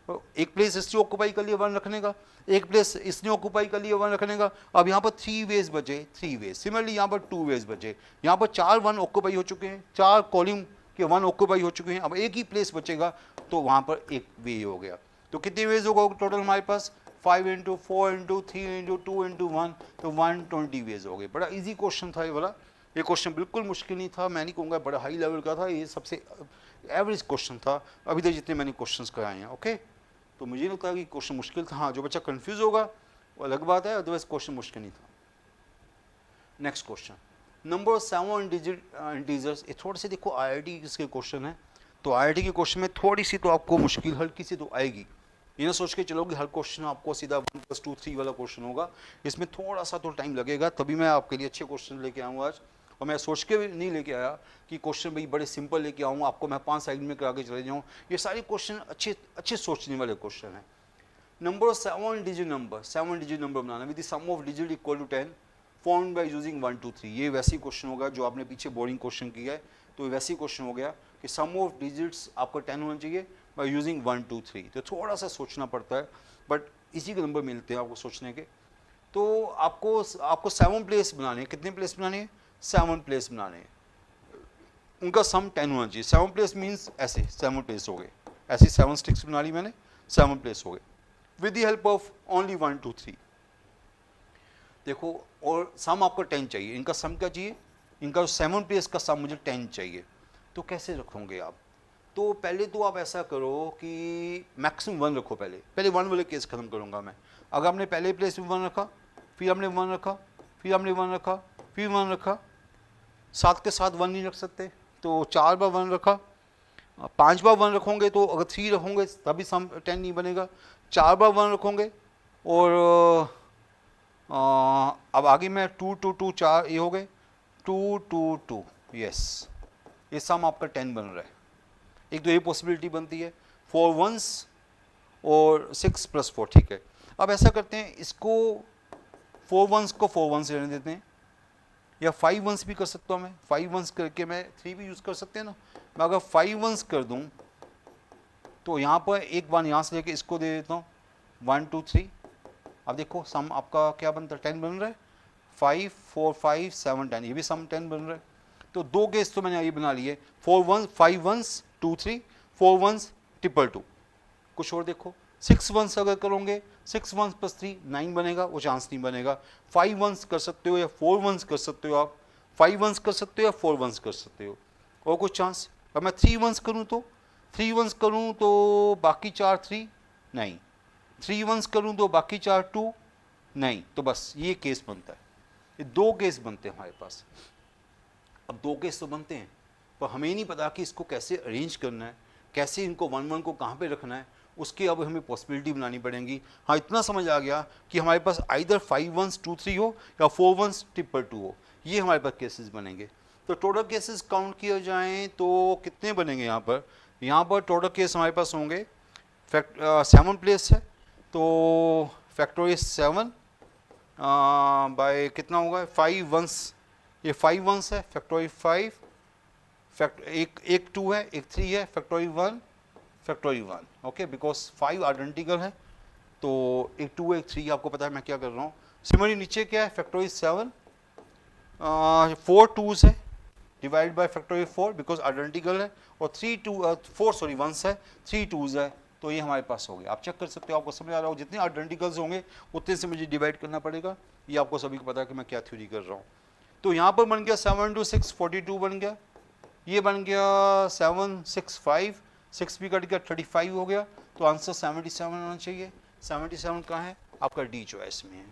एक प्लेस इसने ऑक्यूपाई कर लिया 1 रखने का, एक प्लेस इसने ऑक्यूपाई कर लिया 1 रखने का। अब यहाँ पर 3 वेज बचे, 3 वेज। सिमिलरली यहाँ पर 2 वेज बचे, यहाँ पर 4 1 ऑक्यूपाई हो चुके हैं, 4 कॉलम के 1 ऑक्यूपाई हो चुके हैं। अब एक ही प्लेस बचेगा तो वहाँ पर एक वे हो गया। तो कितने वेज होगा टोटल हमारे पास, 5 × 4 × 3 × 2 × 1, तो 120 वेज हो गए। बड़ा ईजी क्वेश्चन था ये वाला, ये क्वेश्चन बिल्कुल मुश्किल नहीं था, मैं नहीं कहूँगा बड़ा हाई लेवल का था, ये सबसे एवरेज क्वेश्चन था अभी तक जितने मैंने क्वेश्चन कराए हैं। ओके, तो मुझे नहीं लगता कि क्वेश्चन मुश्किल था। हाँ, जो बच्चा कंफ्यूज होगा वो अलग बात है, अदरवाइज क्वेश्चन मुश्किल नहीं था। Next question, number of 7 digit integers. ये थोड़े से देखो IIT के क्वेश्चन है, तो IIT के क्वेश्चन में थोड़ी सी तो आपको मुश्किल हल्की सी तो आएगी। ये ना सोच के चलो कि हर क्वेश्चन आपको सीधा 1 + 2 3 वाला क्वेश्चन होगा, इसमें थोड़ा सा तो टाइम लगेगा, तभी मैं आपके लिए अच्छे क्वेश्चन लेके आऊँगा आज। और मैं सोच के नहीं लेके आया कि क्वेश्चन भाई बड़े सिंपल लेके आऊँ, आपको मैं 5 साइड में करा के चले जाऊँ। ये सारे क्वेश्चन अच्छे सोचने वाले क्वेश्चन हैं। नंबर 7 डिजिट नंबर बनाना with the sum of digit equal to 10 form by using 1 2 3। ये वैसे क्वेश्चन होगा जो आपने पीछे बोरिंग क्वेश्चन किया है, तो ये वैसे क्वेश्चन हो गया कि सम ऑफ डिजिट्स आपको 10 होना चाहिए बाय यूजिंग 1 2 3। तो थोड़ा सा सोचना पड़ता है, बट इसी के नंबर मिलते हैं आपको सोचने के। तो आपको 7 प्लेस बनाने हैं। कितने प्लेस बनाने हैं? 7 प्लेस बनाने हैं। उनका सम 10 होना चाहिए। 7 प्लेस मीन्स ऐसे 7 प्लेस हो गए, ऐसी 7 स्टिक्स बना ली मैंने, 7 प्लेस हो गए with the help of only 1 2 3। देखो, और सम आपको 10 चाहिए। इनका सम क्या चाहिए? इनका 7 प्लेस का सम मुझे 10 चाहिए। तो कैसे रखोगे आप? तो पहले तो आप ऐसा करो कि मैक्सिमम 1 रखो। पहले 1 वाले केस खत्म करूंगा मैं। अगर आपने पहले प्लेस में 1 रखा, फिर आपने 1 रखा, फिर आपने 1 रखा, फिर 1 रखा, 7 के साथ 1 नहीं रख सकते, तो 4 बार 1 रखा। 5 बार 1 रखोगे तो अगर 3 रखोगे तभी सम 10 नहीं बनेगा। 4 बार 1 रखोगे और अब आगे मैं 2 2 2 4 ये हो गए 2 2 2, यस, ये सम आपका 10 बन रहा है। एक तो ये पॉसिबिलिटी बनती है 4 1s और 6 + 4, ठीक है। अब ऐसा करते हैं, इसको 4 1s को 4 1s रहने देते हैं, या 5 1s भी कर सकता हूँ मैं। 5 1s करके मैं 3 भी यूज़ कर सकते हैं ना। मैं अगर 5 1s कर दूँ तो यहाँ पर एक बार यहाँ से लेके इसको दे देता हूँ 1 2 3। अब देखो सम आपका क्या बनता है? 10 बन रहा है। 5 4 5 7 10, ये भी सम 10 बन रहा है। तो 2 केस तो मैंने ये बना लिए, 4 1 5 1s 2 3, 4 1s 2 2। कुछ और देखो, 6 1s अगर करोगे 6 1s + 3 9 बनेगा, वो चांस नहीं बनेगा। 5 1s कर सकते हो या 4 1s कर सकते हो आप। 5 1s कर सकते हो या 4 1s कर सकते हो, और कुछ चांस। अब मैं 3 1s करूँ तो 3 1s करूँ तो बाकी 4 3 नहीं, 3 1s करूँ तो बाकी 4 2 नहीं। तो बस ये केस बनता है। ये 2 केस बनते हैं हमारे पास। अब 2 केस तो बनते हैं, पर हमें नहीं पता कि इसको कैसे अरेंज करना है, कैसे इनको 1 1 को कहाँ पे रखना है। उसकी अब हमें पॉसिबिलिटी बनानी पड़ेगी। हाँ, इतना समझ आ गया कि हमारे पास आइदर 5 1s 2 3 हो या 4 1s 2 2 हो। ये हमारे पास केसेस बनेंगे। तो टोटल केसेस काउंट किए जाएँ तो कितने बनेंगे यहाँ पर? यहाँ पर टोटल केस हमारे पास होंगे 7 प्लेस है, तो फैक्टोरियल 7 बाय कितना होगा? 5 1s, ये 5 1s है, फैक्टोरियल 5, एक 2 है, एक 3 है, factorial 1 factorial 1। Okay, because 5 identical है, तो एक 2 एक 3, आपको पता है मैं क्या कर रहा हूँ। सिमिलरली नीचे क्या है? फैक्टोरियल 7 4 2s है, divide by factorial 4 because identical है, और 4 1s है, 3 2s है। तो ये हमारे पास हो गया। आप चेक कर सकते हो, आपको समझ आ रहा हो। जितने आइडेंटिकल्स होंगे उतने से मुझे डिवाइड करना पड़ेगा। ये आपको सभी को पता है कि मैं क्या थ्योरी कर रहा हूँ। तो यहाँ पर बन गया 7 2 6 42 बन गया। ये बन गया 7 6 5, 6 भी कट गया, 35 हो गया। तो आंसर 77 होना चाहिए। 77 कहाँ है? आपका डी चॉइस में है।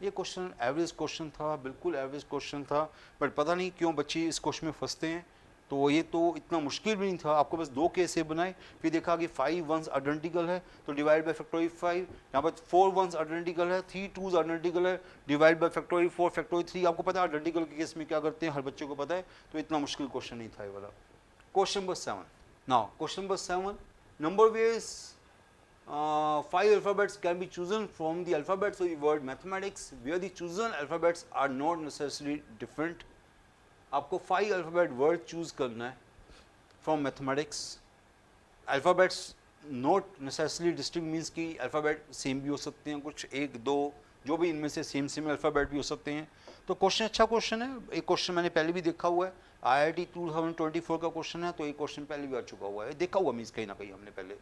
ये क्वेश्चन एवरेज क्वेश्चन था, बिल्कुल एवरेज क्वेश्चन था, बट पता नहीं क्यों बच्चे इस क्वेश्चन में फंसते हैं। तो ये तो इतना मुश्किल भी नहीं था। आपको बस 2 केस बनाए, फिर देखा कि 5 1s आइडेंटिकल है तो डिवाइड बाय फैक्टोरियल 5, यहाँ पर 4 1s आइडेंटिकल है, 3 2s आइडेंटिकल है, डिवाइड बाय फैक्टोरियल 4 फैक्टोरियल 3। आपको पता है आइडेंटिकल के केस में क्या करते हैं, हर बच्चे को पता है। तो इतना मुश्किल क्वेश्चन नहीं था ये वाला। Question number 7। Now question number 7, number ways 5 alphabets can be chosen from the alphabets of the word mathematics where the chosen alphabets are not necessarily different. आपको 5 अल्फ़ाबेट वर्ड चूज करना है from mathematics. Alphabets not necessarily distinct means कि alphabet same भी हो सकते हैं, कुछ 1 2 जो भी इनमें से सेम अल्फ़ाबेट भी हो सकते हैं। तो क्वेश्चन अच्छा क्वेश्चन है। एक क्वेश्चन मैंने पहले भी देखा हुआ है, IIT 2024 का क्वेश्चन है, तो एक क्वेश्चन पहले भी आ चुका हुआ है, देखा हुआ मीन्स कहीं ना कहीं हमने पहले।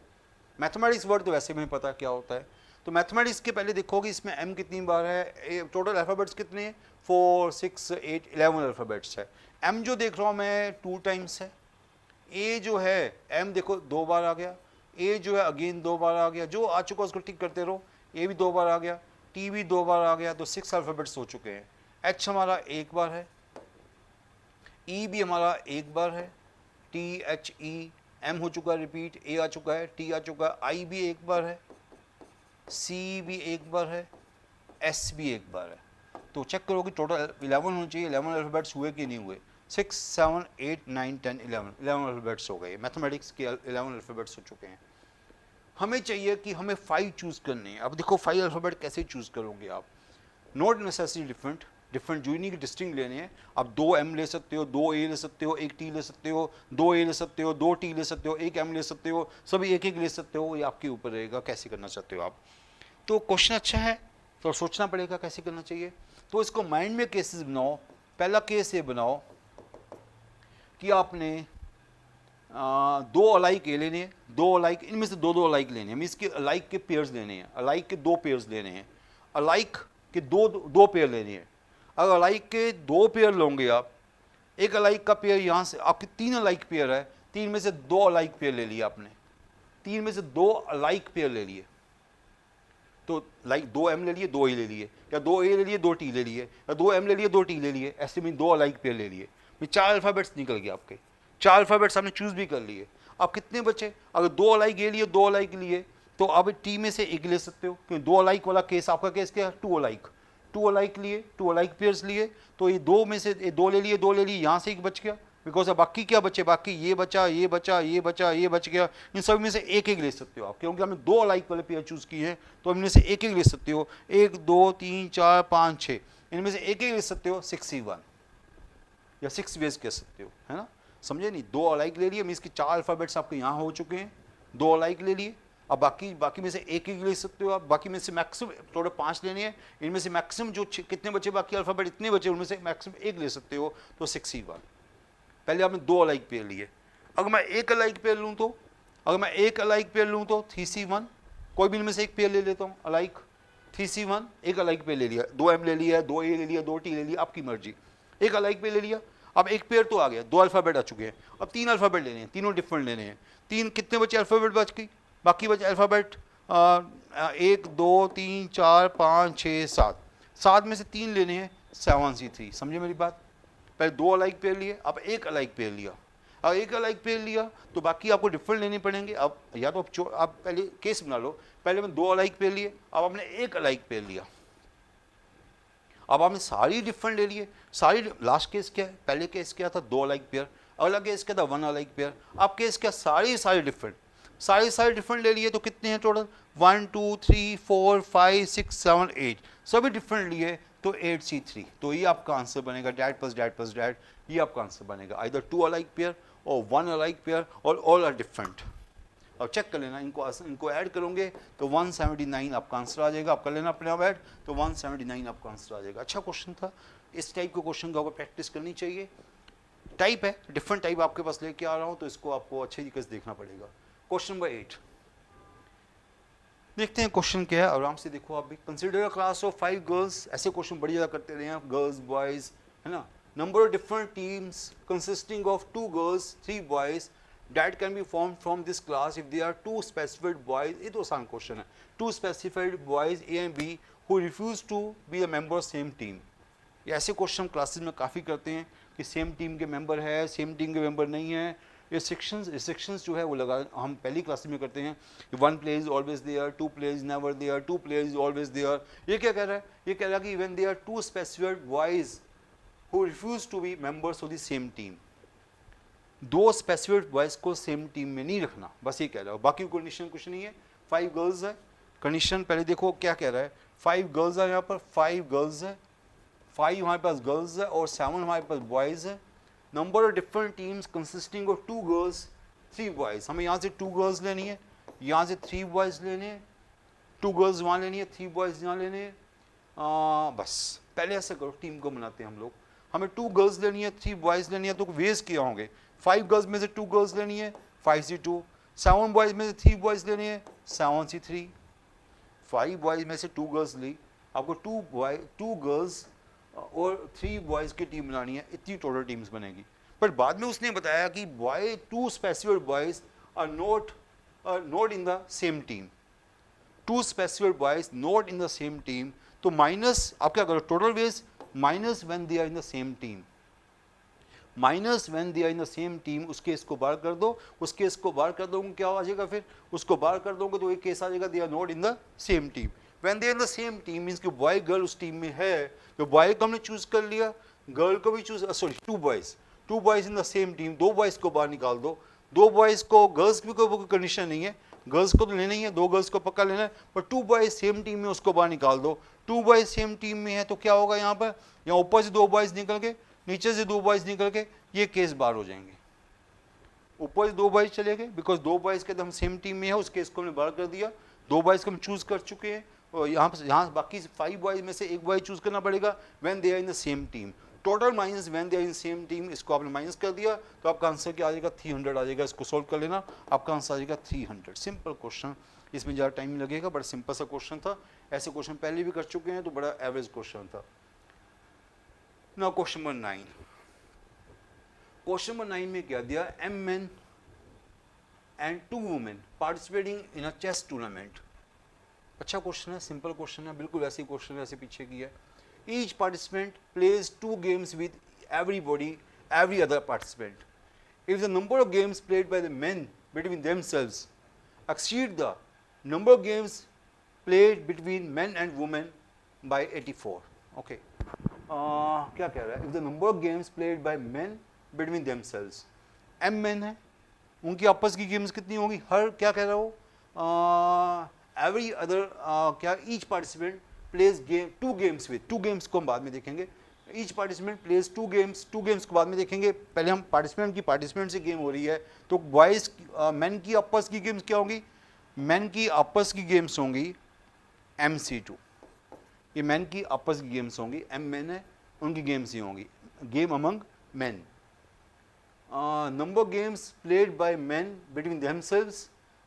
मैथमेटिक्स वर्ड तो वैसे भी पता क्या होता है। तो मैथमेटिक्स के पहले देखोगे इसमें m कितनी बार है, टोटल अल्फ़ाबेट्स कितने हैं? 4 6 8 11 अल्फ़ाबेट्स है। m जो देख रहा हूँ मैं 2 टाइम्स है। a जो है m देखो 2 बार आ गया, a जो है अगेन 2 बार आ गया, जो आ चुका उसको टिक करते रहो। a भी 2 बार आ गया, t भी 2 बार आ गया, तो 6 अल्फ़ाबेट्स हो चुके हैं। h हमारा 1 बार है, e भी हमारा 1 बार है, t h e, m हो चुका है रिपीट, a आ चुका है, t आ चुका है, i भी 1 बार है, c भी 1 बार है, s भी 1 बार है। तो चेक करो कि टोटल 11 होने चाहिए, 11 अल्फ़ाबेट्स हुए कि नहीं हुए। 6 7 8 9 10 11 अल्फ़ाबेट्स हो गए, मैथमेटिक्स के 11 अल्फ़ाबेट्स हो चुके हैं। हमें चाहिए कि हमें 5 चूज़ करने हैं। अब देखो 5 अल्फ़ाबेट कैसे चूज़ करोगे आप, not necessary different, different unique distinct लेने हैं। आप 2 M ले सकते हो, 2 A ले सकते हो, 1 T ले सकते हो, 2 A ले सकते हो, 2 T ले सकते हो, 1 M ले सकते हो, सभी एक एक ले सकते हो, ये आपके ऊपर रहेगा कैसे करना चाहते हो आप। तो क्वेश्चन अच्छा है, तो सोचना पड़ेगा कैसे करना चाहिए। तो इसको माइंड में केसेस बनाओ। पहला केस ये बनाओ कि आपने 2 अलाइक ए लेने हैं, 2 अलाइक, इनमें से 2 अलाइक लेने हैं, मीन्स के अलाइक के पेयर्स लेने हैं, अलाइक के 2 पेयर्स लेने हैं, अलाइक के दो पेयर लेने हैं। अगर अलाइक के 2 पेयर लोगे आप, एक अलाइक का पेयर यहाँ से, आपके 3 अलाइक पेयर है, 3 में से 2 अलाइक पेयर ले लिया आपने, 3 में से 2 अलाइक पेयर ले लिए, तो लाइक 2 M ले लिए, 2 A ले लिए, या 2 A ले लिए, 2 T ले लिए, या 2 M ले लिए, 2 T ले लिए, ऐसे में 2 अलाइक पेयर ले लिए, 4 अल्फ़ाबेट्स निकल गए आपके, 4 अल्फ़ाबेट्स आपने चूज भी कर लिए। अब कितने बचे, अगर 2 अलाइक ए लिए, 2 अलाइक लिए, तो अब T में से एक ले सकते हो, क्योंकि 2 अलाइक वाला केस आपका केस क्या है, 2 अलाइक, 2 अलाइक लिए, 2 अलाइक पेयर्स लिए, तो ये 2 में से 2 ले लिए, 2 ले लिए, यहाँ से एक बच गया, बिकॉज अब बाकी क्या बचे, बाकी ये बचा, ये बचा, ये बचा, ये बच गया, इन सब में से एक एक ले सकते हो आप, क्योंकि हमने 2 अलाइक वाले पेयर चूज किए हैं, तो इनमें से एक एक ले सकते हो, 1 2 3 4 5 6, इनमें से एक एक ले सकते हो, 61 या 6 वेज कह सकते हो, है ना, समझे नहीं। 2 अलाइक ले लिए, मीन्स कि 4 अल्फ़ाबेट्स आपके यहाँ हो चुके हैं, 2 अलाइक ले लिए, अब बाकी में से एक एक ले सकते हो आप, बाकी में से मैक्सिमम टोटल 5 लेने हैं, इनमें से मैक्सिमम जो कितने बचे बाकी अल्फ़ाबेट इतने बचे, उनमें से मैक्सिमम एक ले सकते हो, तो 61। पहले आपने 2 अलाइक पेयर लिए, अगर मैं एक अलाइक पेयर लूँ तो, अगर मैं एक अलाइक पेयर लूँ तो 3C1, कोई भी इनमें से एक पेयर ले लेता हूँ अलाइक, 3C1 एक अलाइक पेयर ले लिया, 2 M ले लिया, 2 A ले लिया, 2 T ले लिया, आपकी मर्जी, एक अलाइक पेयर ले लिया। अब एक पेयर तो आ गया, 2 अल्फ़ाबेट आ चुके हैं, अब 3 अल्फ़ाबेट लेने हैं, तीनों डिफरेंट लेने हैं, 3 कितने बचे अल्फ़ाबेट बच गई, बाकी बचे अल्फ़ाबेट 1 2 3 4 5 6 7, 7 में से 3 लेने हैं, 7C3, समझे मेरी बात। पहले 2 अलाइक पेयर लिए, अब एक अलाइक पेयर लिया, अब एक अलाइक पेयर लिया तो बाकी आपको डिफरेंट लेने पड़ेंगे। अब या तो आप पहले केस बना लो, पहले मैं 2 अलाइक पेयर लिए, अब आपने एक अलाइक पेयर लिया, अब आपने सारी डिफरेंट ले लिए, सारी। लास्ट केस क्या है, पहले केस क्या था 2 अलाइक पेयर, अगला केस क्या था 1 अलाइक पेयर, अब केस क्या सारे डिफरेंट, सारे डिफरेंट ले लिए, तो कितने हैं टोटल 1 2 3 4 5 6 7 8, सभी डिफरेंट लिए, तो 8C3, तो ये आपका आंसर बनेगा, that plus that plus that, ये आपका आंसर बनेगा, आइदर 2 अलाइक पेयर और 1 अलाइक पेयर और ऑल आर डिफरेंट। अब चेक कर लेना, इनको ऐड करोगे तो 179 आपका आंसर आ जाएगा, आप कर लेना अपने आप ऐड, तो 179 आपका आंसर आ जाएगा। अच्छा क्वेश्चन था, इस टाइप के क्वेश्चन को आपको प्रैक्टिस करनी चाहिए। टाइप है, डिफरेंट टाइप आपके पास लेके आ रहा हूँ, तो इसको आपको अच्छे तरीके से देखना पड़ेगा। क्वेश्चन नंबर 8 देखते हैं, क्वेश्चन क्या है, आराम से देखो आप भी। Consider a class of 5 girls, ऐसे क्वेश्चन बड़ी ज़्यादा करते रहे हैं, गर्ल्स बॉयज़, है ना। Number of different teams consisting of 2 girls 3 boys that can be formed from this class if there are 2 specified boys, ये तो आसान क्वेश्चन है, 2 specified boys A and B who refuse to be a member of same team। ये ऐसे question classes में काफ़ी करते हैं कि सेम टीम के मेंबर है, सेम टीम के मेंबर नहीं है, ये रिस्ट्रिक्शंस जो है वो लगा हम पहली क्लास में करते हैं, 1 player is always there, 2 players never there, 2 players is always there। ये क्या कह रहा है, ये कह रहा है कि when there are 2 specified boys who refuse to be members of the same team, 2 specific boys को सेम टीम में नहीं रखना, बस ये कह रहा है, बाकी कंडीशन कुछ नहीं है। 5 गर्ल्स है, कंडीशन पहले देखो क्या कह रहा है, 5 गर्ल्स है, यहाँ पर 5 गर्ल्स है, 5 हमारे पास गर्ल्स है और 7 हमारे पास बॉयज़ है। Number of different teams consisting of 2 girls 3 boys, हमें यहाँ से 2 गर्ल्स लेनी है, यहाँ से 3 बॉयज़ लेने हैं, 2 गर्ल्स वहाँ लेनी है, 3 बॉयज़ यहाँ लेने हैं। बस पहले ऐसा करो, टीम को बनाते हैं हम लोग, हमें 2 गर्ल्स लेनी है, 3 बॉयज़ लेनी है, तो वेज क्या होंगे, 5 गर्ल्स में से 2 गर्ल्स लेनी है, 5C2, 7 बॉयज़ में से 3 बॉयज़ लेने हैं, 7C3, 5 बॉयज़ में से 2 गर्ल्स ली, आपको 2 गर्ल्स और 3 बॉयज़ की टीम बनानी है, इतनी टोटल टीम्स बनेगी। पर बाद में उसने बताया कि 2 specific boys are not in the same team, 2 specific boys not in the same team, तो माइनस आप क्या करो, total ways minus when they are in the same team, minus when they are in the same team, उस case को बाहर कर दो, उस केस को बाहर कर दोगे क्या आ जाएगा, फिर उसको बाहर कर दोगे तो एक केस आ जाएगा they are not in the same team. When they in the same team means कि बॉय गर्ल उस टीम में है, तो बॉय को हमने चूज कर लिया, गर्ल को भी choose, sorry two boys in the same team, दो बॉयज को बाहर निकाल दो, दो बॉयज को, गर्ल्स की कोई कंडीशन नहीं है, गर्ल्स को तो लेना ही है, दो गर्ल्स को पक्का लेना है, पर टू बॉयज सेम टीम में उसको बाहर निकाल दो, टू बॉयज सेम टीम में है तो क्या होगा यहाँ पर, यहाँ ऊपर से दो बॉयज निकल के, नीचे से दो बॉयज निकल के, ये केस बाहर हो जाएंगे। ऊपर से दो बॉयज चले गए बिकॉज दो बॉयज के तो हम सेम टीम में है, उस केस को हमने बाहर कर दिया, दो बॉयज को हम चूज कर चुके हैं, और यहाँ बाकी 5 बॉयज में से एक बॉय चूज करना पड़ेगा when they are in the same team, total minus when they are in same team, इसको आपने माइनस कर दिया तो आपका आंसर क्या आ जाएगा 300 आ जाएगा। इसको सोल्व कर लेना, आपका आंसर आ जाएगा 300। सिंपल क्वेश्चन, इसमें ज़्यादा टाइम लगेगा, बड़ा सिंपल सा क्वेश्चन था, ऐसे क्वेश्चन पहले भी कर चुके हैं तो बड़ा एवरेज क्वेश्चन था। Now question number 9, question number 9 में क्या दिया, M men and 2 women participating in a chess tournament। अच्छा क्वेश्चन है, सिंपल क्वेश्चन है, बिल्कुल ऐसे क्वेश्चन है ऐसे पीछे की है। Each participant plays 2 games with every other participant। If the number of games played by the men between themselves exceed the number of games played between men and women by 84। Okay, क्या कह रहा है, if the number of games played by men between themselves, M men है, उनकी आपस की games कितनी होंगी, हर क्या कह रहा हो, एवरी अदर क्या, each participant plays game 2 games with, 2 games को हम बाद में देखेंगे, ईच पार्टिसिपेंट प्लेज 2 games को बाद में देखेंगे, पहले हम पार्टिसिपेंट से गेम हो रही है तो बॉयज मैन की आपस की गेम्स क्या होंगी, मैन की आपस की गेम्स होंगी MC2, ये मैन की आपस की गेम्स होंगी, M men है उनकी गेम्स ही होंगी, game among man. Number of games played by men between themselves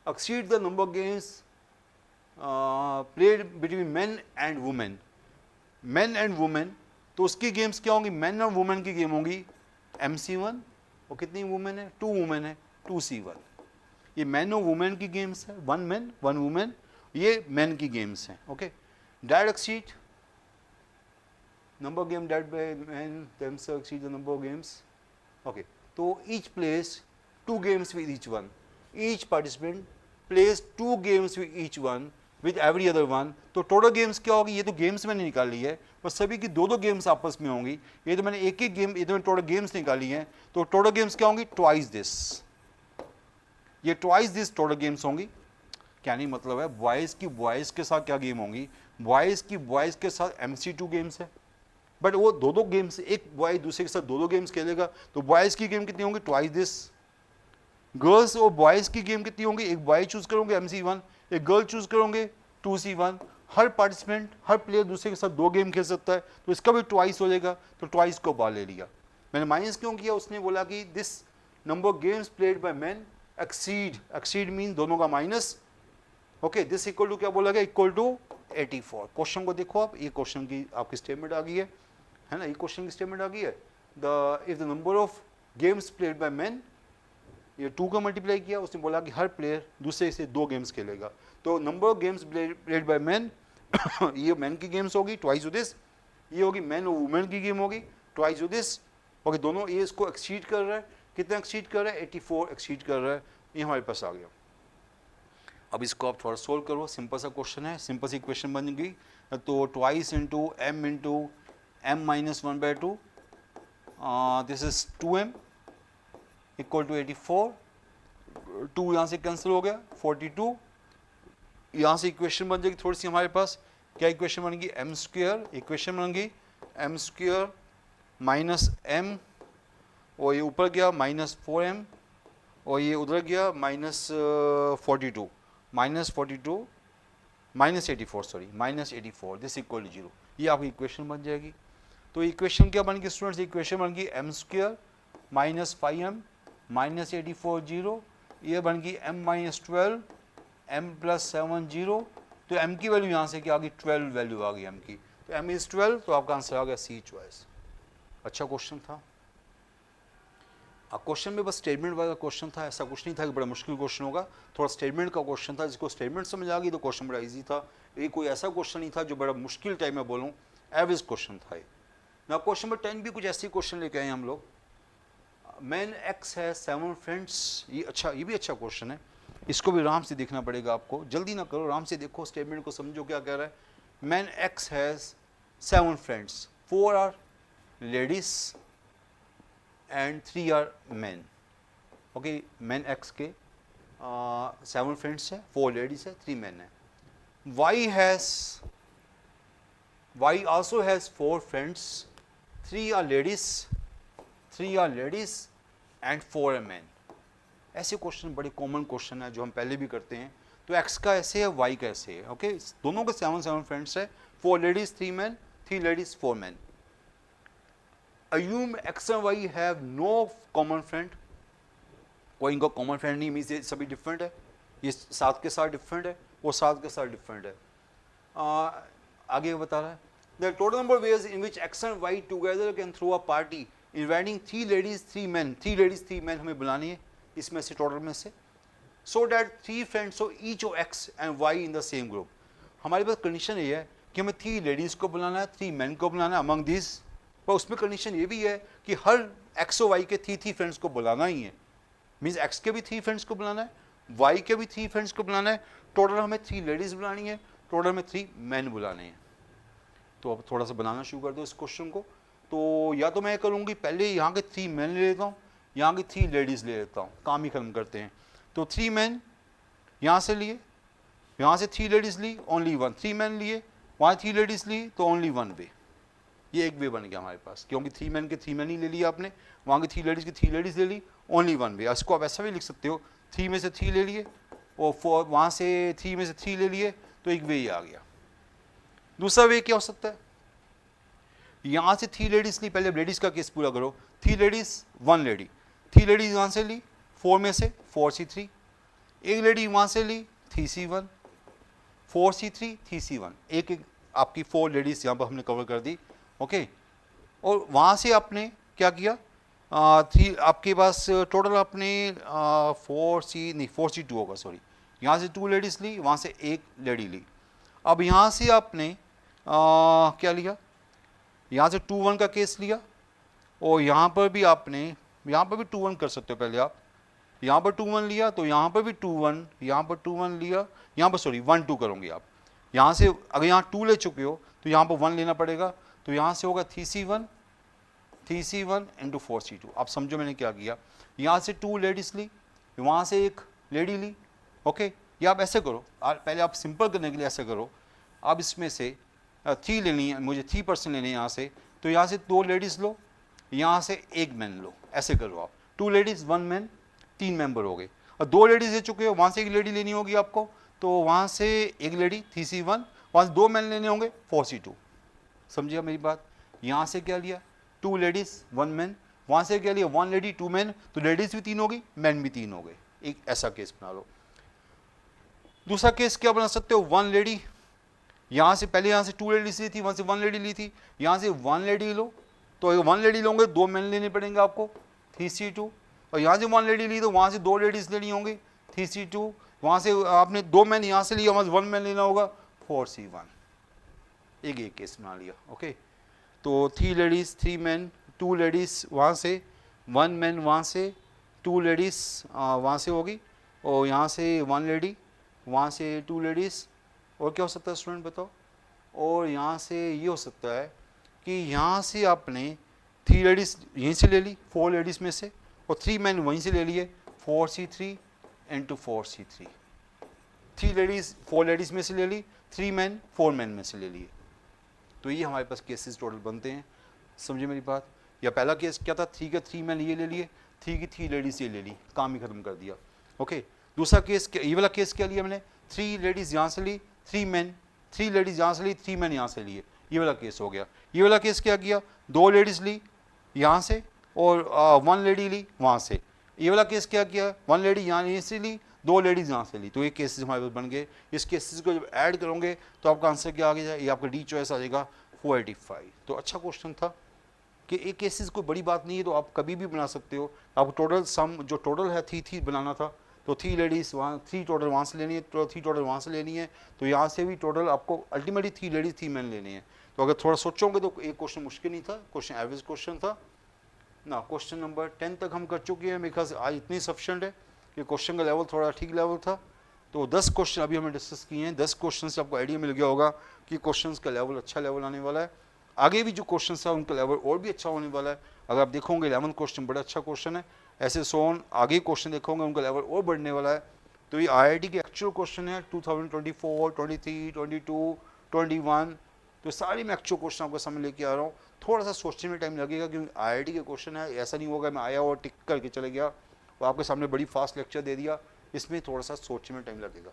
exceed the number of games played between men and women। men and women तो उसकी गेम्स क्या होंगी, men और women की गेम होंगी MC1, और कितनी वुमेन है, 2 women है 2C1। ये men और women की गेम्स है, 1 man 1 woman, ये men की गेम्स हैं। Okay, that exceed number of game that by men themselves exceed the number of games। Okay, तो each plays 2 games with each one, each participant plays 2 games with each one with every other one। तो total games क्या होगी, ये तो games मैंने निकाली है, पर सभी की 2-2 गेम्स आपस में होंगी, ये तो मैंने एक गेम, ये तो मैंने टोटल गेम्स निकाली हैं, तो टोटल गेम्स क्या होंगी, ट्वाइस दिस, ये ट्वाइस दिस टोटल गेम्स होंगी। क्या नहीं मतलब है, बॉयज़ की बॉयज़ के साथ क्या गेम होंगी, बॉयज़ की बॉयज़ के साथ MC2 गेम्स है, बट वो 2-2 गेम्स, एक बॉय दूसरे के साथ 2-2 गेम्स खेलेगा, तो बॉयज़ की गेम कितनी होंगी, ट्वाइस दिस। गर्ल्स और बॉयज़ की गेम कितनी होंगी, एक बॉय चूज करोगे MC1, एक गर्ल चूज करोगे 2C1। हर पार्टिसिपेंट, हर प्लेयर दूसरे के साथ 2 गेम खेल सकता है, तो इसका भी ट्वाइस हो जाएगा, तो ट्वाइस को बाहर ले लिया। मैंने माइनस क्यों किया, उसने बोला कि this number games played by man exceed mean दोनों का minus. Okay, this equal to क्या बोला गया, इक्वल टू 84। क्वेश्चन को देखो आप, ये क्वेश्चन की आपकी स्टेटमेंट आ गई है ना, ये क्वेश्चन की स्टेटमेंट आ गई है। If the number of games played by man, ये 2 का मल्टीप्लाई किया, उसने बोला कि हर प्लेयर दूसरे से 2 गेम्स खेलेगा, तो number of games played by man ये मैन की गेम्स होगी ट्वाइस ऑफ दिस, ये होगी मैन और वुमेन की गेम होगी ट्वाइस ऑफ दिस। ओके, दोनों ये इसको एक्सीड कर रहा है, कितना एक्सीड कर रहा है, 84 एक्सीड कर रहा है, ये हमारे पास आ गया। अब इसको आप थोड़ा सोल्व करो, सिंपल सा क्वेश्चन है, सिंपल सी इक्वेशन बन गई, तो twice into m minus 1/2, this is 2m equal to 84, 2 यहाँ से कैंसिल हो गया 42, यहाँ से इक्वेशन बन जाएगी थोड़ी सी हमारे पास, क्या इक्वेशन बन गई, m², इक्वेशन बन गई m² माइनस m, और ये ऊपर गया माइनस 4m, और ये उधर गया minus 42 minus 84 sorry minus 84, this equal to 0, ये आपकी इक्वेशन बन जाएगी। तो इक्वेशन क्या बन गई स्टूडेंट्स, इक्वेशन बन गई m² माइनस 5m माइनस 84 0, ये बन गई m माइनस 12 m प्लस 7 0, तो m की वैल्यू यहाँ से क्या आ गई, 12 वैल्यू आ गई m की, तो m इज 12, तो आपका आंसर आ गया C चॉइस। अच्छा क्वेश्चन था, क्वेश्चन में बस स्टेटमेंट वाला क्वेश्चन था, ऐसा कुछ नहीं था कि बड़ा मुश्किल क्वेश्चन होगा, थोड़ा स्टेटमेंट का क्वेश्चन था, जिसको स्टेटमेंट समझ आ गई तो क्वेश्चन बड़ा इजी था, ये कोई ऐसा क्वेश्चन नहीं था जो बड़ा मुश्किल टाइम में बोलूँ, एवरेज क्वेश्चन था ये ना। क्वेश्चन नंबर 10 भी कुछ ऐसे क्वेश्चन लेके आए हम लोग, मैन एक्स है 7 फ्रेंड्स, ये अच्छा, ये भी अच्छा क्वेश्चन है, इसको भी आराम से देखना पड़ेगा आपको, जल्दी ना करो, आराम से देखो, स्टेटमेंट को समझो क्या कह रहा है। Man X has 7 friends, 4 are ladies and 3 are man. Okay, man X के 7 फ्रेंड्स है, 4 लेडीज है, 3 मैन है। Y also has 4 friends, 3 are ladies and 4 are men। ऐसे क्वेश्चन बड़े कॉमन क्वेश्चन है जो हम पहले भी करते हैं। तो x का ऐसे है, y का ऐसे है। ओके, दोनों के 7 फ्रेंड्स है, 4 ladies 3 man, 3 ladies 4 man. Assume x and y have no common friend। कोई इनका कॉमन फ्रेंड नहीं, मीन्स ये सभी डिफरेंट है, ये 7 के साथ डिफरेंट है, वो 7 के साथ डिफरेंट है। आगे बता रहा है the total number ways in which X and Y together can throw a party inviting 3 ladies 3 man, 3 ladies 3 man हमें बुलानी है इसमें से, टोटल में से, so that 3 friends of each of X and Y in the same group. हमारे पास condition ये है कि हमें 3 लेडीज़ को बुलाना है, 3 मैन को बुलाना है अमंग दिस, पर उसमें कंडीशन ये भी है कि हर एक्स और वाई के 3 फ्रेंड्स को बुलाना ही है। मीन्स एक्स के भी 3 फ्रेंड्स को बुलाना है, वाई के भी 3 फ्रेंड्स को बुलाना है, टोटल हमें 3 लेडीज़ बुलानी है, टोटल में 3 मैन बुलाने हैं। तो अब थोड़ा सा बनाना शुरू कर दो इस क्वेश्चन को। तो या तो मैं करूँगी पहले यहाँ के 3 मैन ले लेता हूँ, यहाँ की 3 लेडीज़ ले लेता हूँ, काम ही खत्म करते हैं। तो 3 मैन यहाँ से लिए, यहाँ से 3 लेडीज़ ली, ओनली 1, 3 मैन लिए, वहाँ 3 लेडीज़ ली, तो ओनली 1 वे। ये एक वे बन गया हमारे पास, क्योंकि 3 मैन के 3 मैन ही ले लिया आपने, वहाँ की 3 लेडीज़ की 3 लेडीज़ ले ली, ओनली 1 वे। इसको आप ऐसा भी लिख सकते हो, 3 में से 3 ले लिए और 4 वहाँ से 3 में से 3 ले लिए, तो एक वे ही आ गया। दूसरा वे क्या हो सकता है, यहाँ से 3 लेडीज़ ली, पहले लेडीज़ का केस पूरा करो, 3 लेडीज़ 1 लेडी, 3 लेडीज़ यहाँ से ली, 4 में से 4C3, एक लेडी वहाँ से ली 3C1, 4C3 3C1, एक एक आपकी 4 लेडीज़ यहाँ पर हमने कवर कर दी। ओके, और वहाँ से आपने क्या किया, 3 आपके पास टोटल आपने 4C2 होगा, सॉरी, यहाँ से 2 लेडीज़ ली, वहाँ से एक लेडी ली। अब यहाँ से आपने क्या लिया, यहाँ से 2-1 का केस लिया, और यहाँ पर भी आपने, यहाँ पर भी 2-1 कर सकते हो पहले आप, यहाँ पर 2-1 लिया, तो यहाँ पर भी 2-1, यहाँ पर 2-1 लिया, यहाँ पर सॉरी 1-2 करोगे आप। यहाँ से अगर यहाँ 2 ले चुके हो तो यहाँ पर 1 लेना पड़ेगा, तो यहाँ से होगा 3C1 इंटू 4C2। आप समझो मैंने क्या किया, यहाँ से 2 लेडीज़ ली, वहाँ से एक लेडी ली। ओके, या आप ऐसे करो, पहले आप सिंपल करने के लिए ऐसे करो, आप इसमें से 3 लेनी है, मुझे 3% लेनी है यहाँ से, तो यहाँ से 2 लेडीज़ लो, यहाँ से एक मैन लो, ऐसे करो आप, 2 लेडीज़ 1 मैन, 3 मेंबर हो गए। और 2 लेडीज़ ले चुके हो, वहाँ से एक लेडी लेनी होगी आपको, तो वहाँ से एक लेडी 3C1, वहाँ से 2 मैन लेने होंगे 4C2। समझिए मेरी बात, यहाँ से क्या लिया 2 लेडीज़ 1 मैन, वहाँ से क्या लिया 1 लेडी 2 मैन, तो लेडीज़ भी 3 हो गई, मैन भी 3 हो गए। एक ऐसा केस बना लो। दूसरा केस क्या बना सकते हो, 1 लेडी, यहाँ से पहले यहाँ से 2 लेडीज ली थी, वहाँ से 1 लेडी ली थी, यहाँ से 1 लेडी लो, तो 1 लेडी लोगे 2 मैन लेने पड़ेंगे आपको 3C2, और यहाँ से 1 लेडी ली तो वहाँ से 2 लेडीज़ लेनी होंगी 3C2, वहाँ से आपने 2 मैन यहाँ से लिया, वहाँ से 1 मैन लेना होगा 4C1। एक केस बना लिया। ओके, तो 3 लेडीज़ 3 मैन, 2 लेडीज़ वहाँ से, 1 मैन वहाँ से, 2 लेडीज़ वहाँ से होगी, और यहाँ से 1 लेडी, वहाँ से 2 लेडीज़, और क्या हो सकता है स्टूडेंट बताओ, और यहाँ से ये हो सकता है कि यहाँ से आपने 3 लेडीज़ यहीं से ले ली 4 लेडीज़ में से, और 3 मैन वहीं से ले लिए 4C3 into 4C3, 3 ladies 4 ladies में से ले ली, 3 मैन 4 मैन में से ले लिए। तो ये हमारे पास केसेस टोटल बनते हैं। समझिए मेरी बात, या पहला केस क्या था, 3 के 3 मैन ये ले लिए, 3 की 3 लेडीज़ ये ले ली, काम ही खत्म कर दिया। ओके, दूसरा केस, ये वाला केस क्या लिया मैंने, 3 लेडीज़ यहाँ से ली, 3 मैन, 3 लेडीज़ यहाँ से ली, 3 मैन यहाँ से लिए, ये वाला केस हो गया। ये वाला केस क्या किया, 2 लेडीज़ ली यहाँ से और 1 लेडी ली वहाँ से। ये वाला केस क्या किया, 1 लेडी यहाँ से ली, 2 लेडीज़ यहाँ से ली, तो ये केसेस हमारे पास बन गए। इस केसेस को जब ऐड करोगे तो आपका आंसर क्या आ गया, ये आपका डी चॉइस आ जाएगा 485। तो अच्छा क्वेश्चन था कि एक केसेस कोई बड़ी बात नहीं है, तो आप कभी भी बना सकते हो। आप टोटल सम जो टोटल है 3 बनाना था, तो 3 लेडीज़ वहाँ 3 टोटल वहाँ से लेनी है, तो 3 टोटल वहाँ से लेनी है, तो यहाँ से भी टोटल आपको अल्टीमेटली 3 लेडीज़ 3 मैन लेने हैं। तो अगर थोड़ा सोचोगे तो एक क्वेश्चन मुश्किल नहीं था, क्वेश्चन एवरेज क्वेश्चन था ना। क्वेश्चन नंबर 10 तक हम कर चुके हैं, मेरे ख्याल से आज इतनी सफिशेंट है। कि क्वेश्चन का लेवल थोड़ा ठीक लेवल था। तो 10 क्वेश्चन अभी हमने डिस्कस किए हैं, 10 क्वेश्चन से आपको आइडिया मिल गया होगा कि क्वेश्चंस का लेवल अच्छा लेवल आने वाला है। आगे भी जो क्वेश्चन है उनका लेवल और भी अच्छा होने वाला है। अगर आप देखोगे 11 क्वेश्चन बड़ा अच्छा क्वेश्चन है, ऐसे सोन आगे क्वेश्चन देखोगे उनका लेवल और बढ़ने वाला है। तो ये IIT के एक्चुअल क्वेश्चन है 2024, 23, 22, 21, तो सारी मैं एक्चुअल क्वेश्चन आपके सामने लेके आ रहा हूँ। थोड़ा सा सोचने में टाइम लगेगा क्योंकि IIT के क्वेश्चन है, ऐसा नहीं होगा मैं आया और टिक करके चले गया और आपके सामने बड़ी फास्ट लेक्चर दे दिया, इसमें थोड़ा सा सोचने में टाइम लगेगा।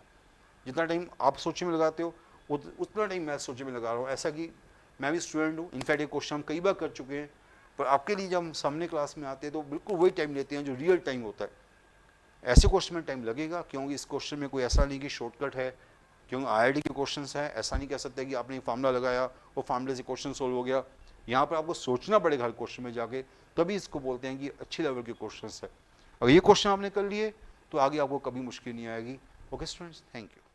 जितना टाइम आप सोचने में लगाते हो उतना टाइम मैं सोचने में लगा रहा हूँ। ऐसा कि मैं भी स्टूडेंट हूँ, इनफैक्ट ये क्वेश्चन हम कई बार कर चुके हैं, पर आपके लिए जब हम सामने क्लास में आते हैं तो बिल्कुल वही टाइम लेते हैं जो रियल टाइम होता है। ऐसे क्वेश्चन में टाइम लगेगा क्योंकि इस क्वेश्चन में कोई ऐसा नहीं कि शॉर्टकट है, क्योंकि IIT के क्वेश्चन है, ऐसा नहीं कह सकते कि आपने एक फार्मूला लगाया वो फार्मूले से क्वेश्चन सोल्व हो गया। यहाँ पर आपको सोचना पड़ेगा हर क्वेश्चन में जाके, तभी इसको बोलते हैं कि अच्छे लेवल के क्वेश्चन है। अगर ये क्वेश्चन आपने कर लिए तो आगे आपको कभी मुश्किल नहीं आएगी। Okay students, thank you.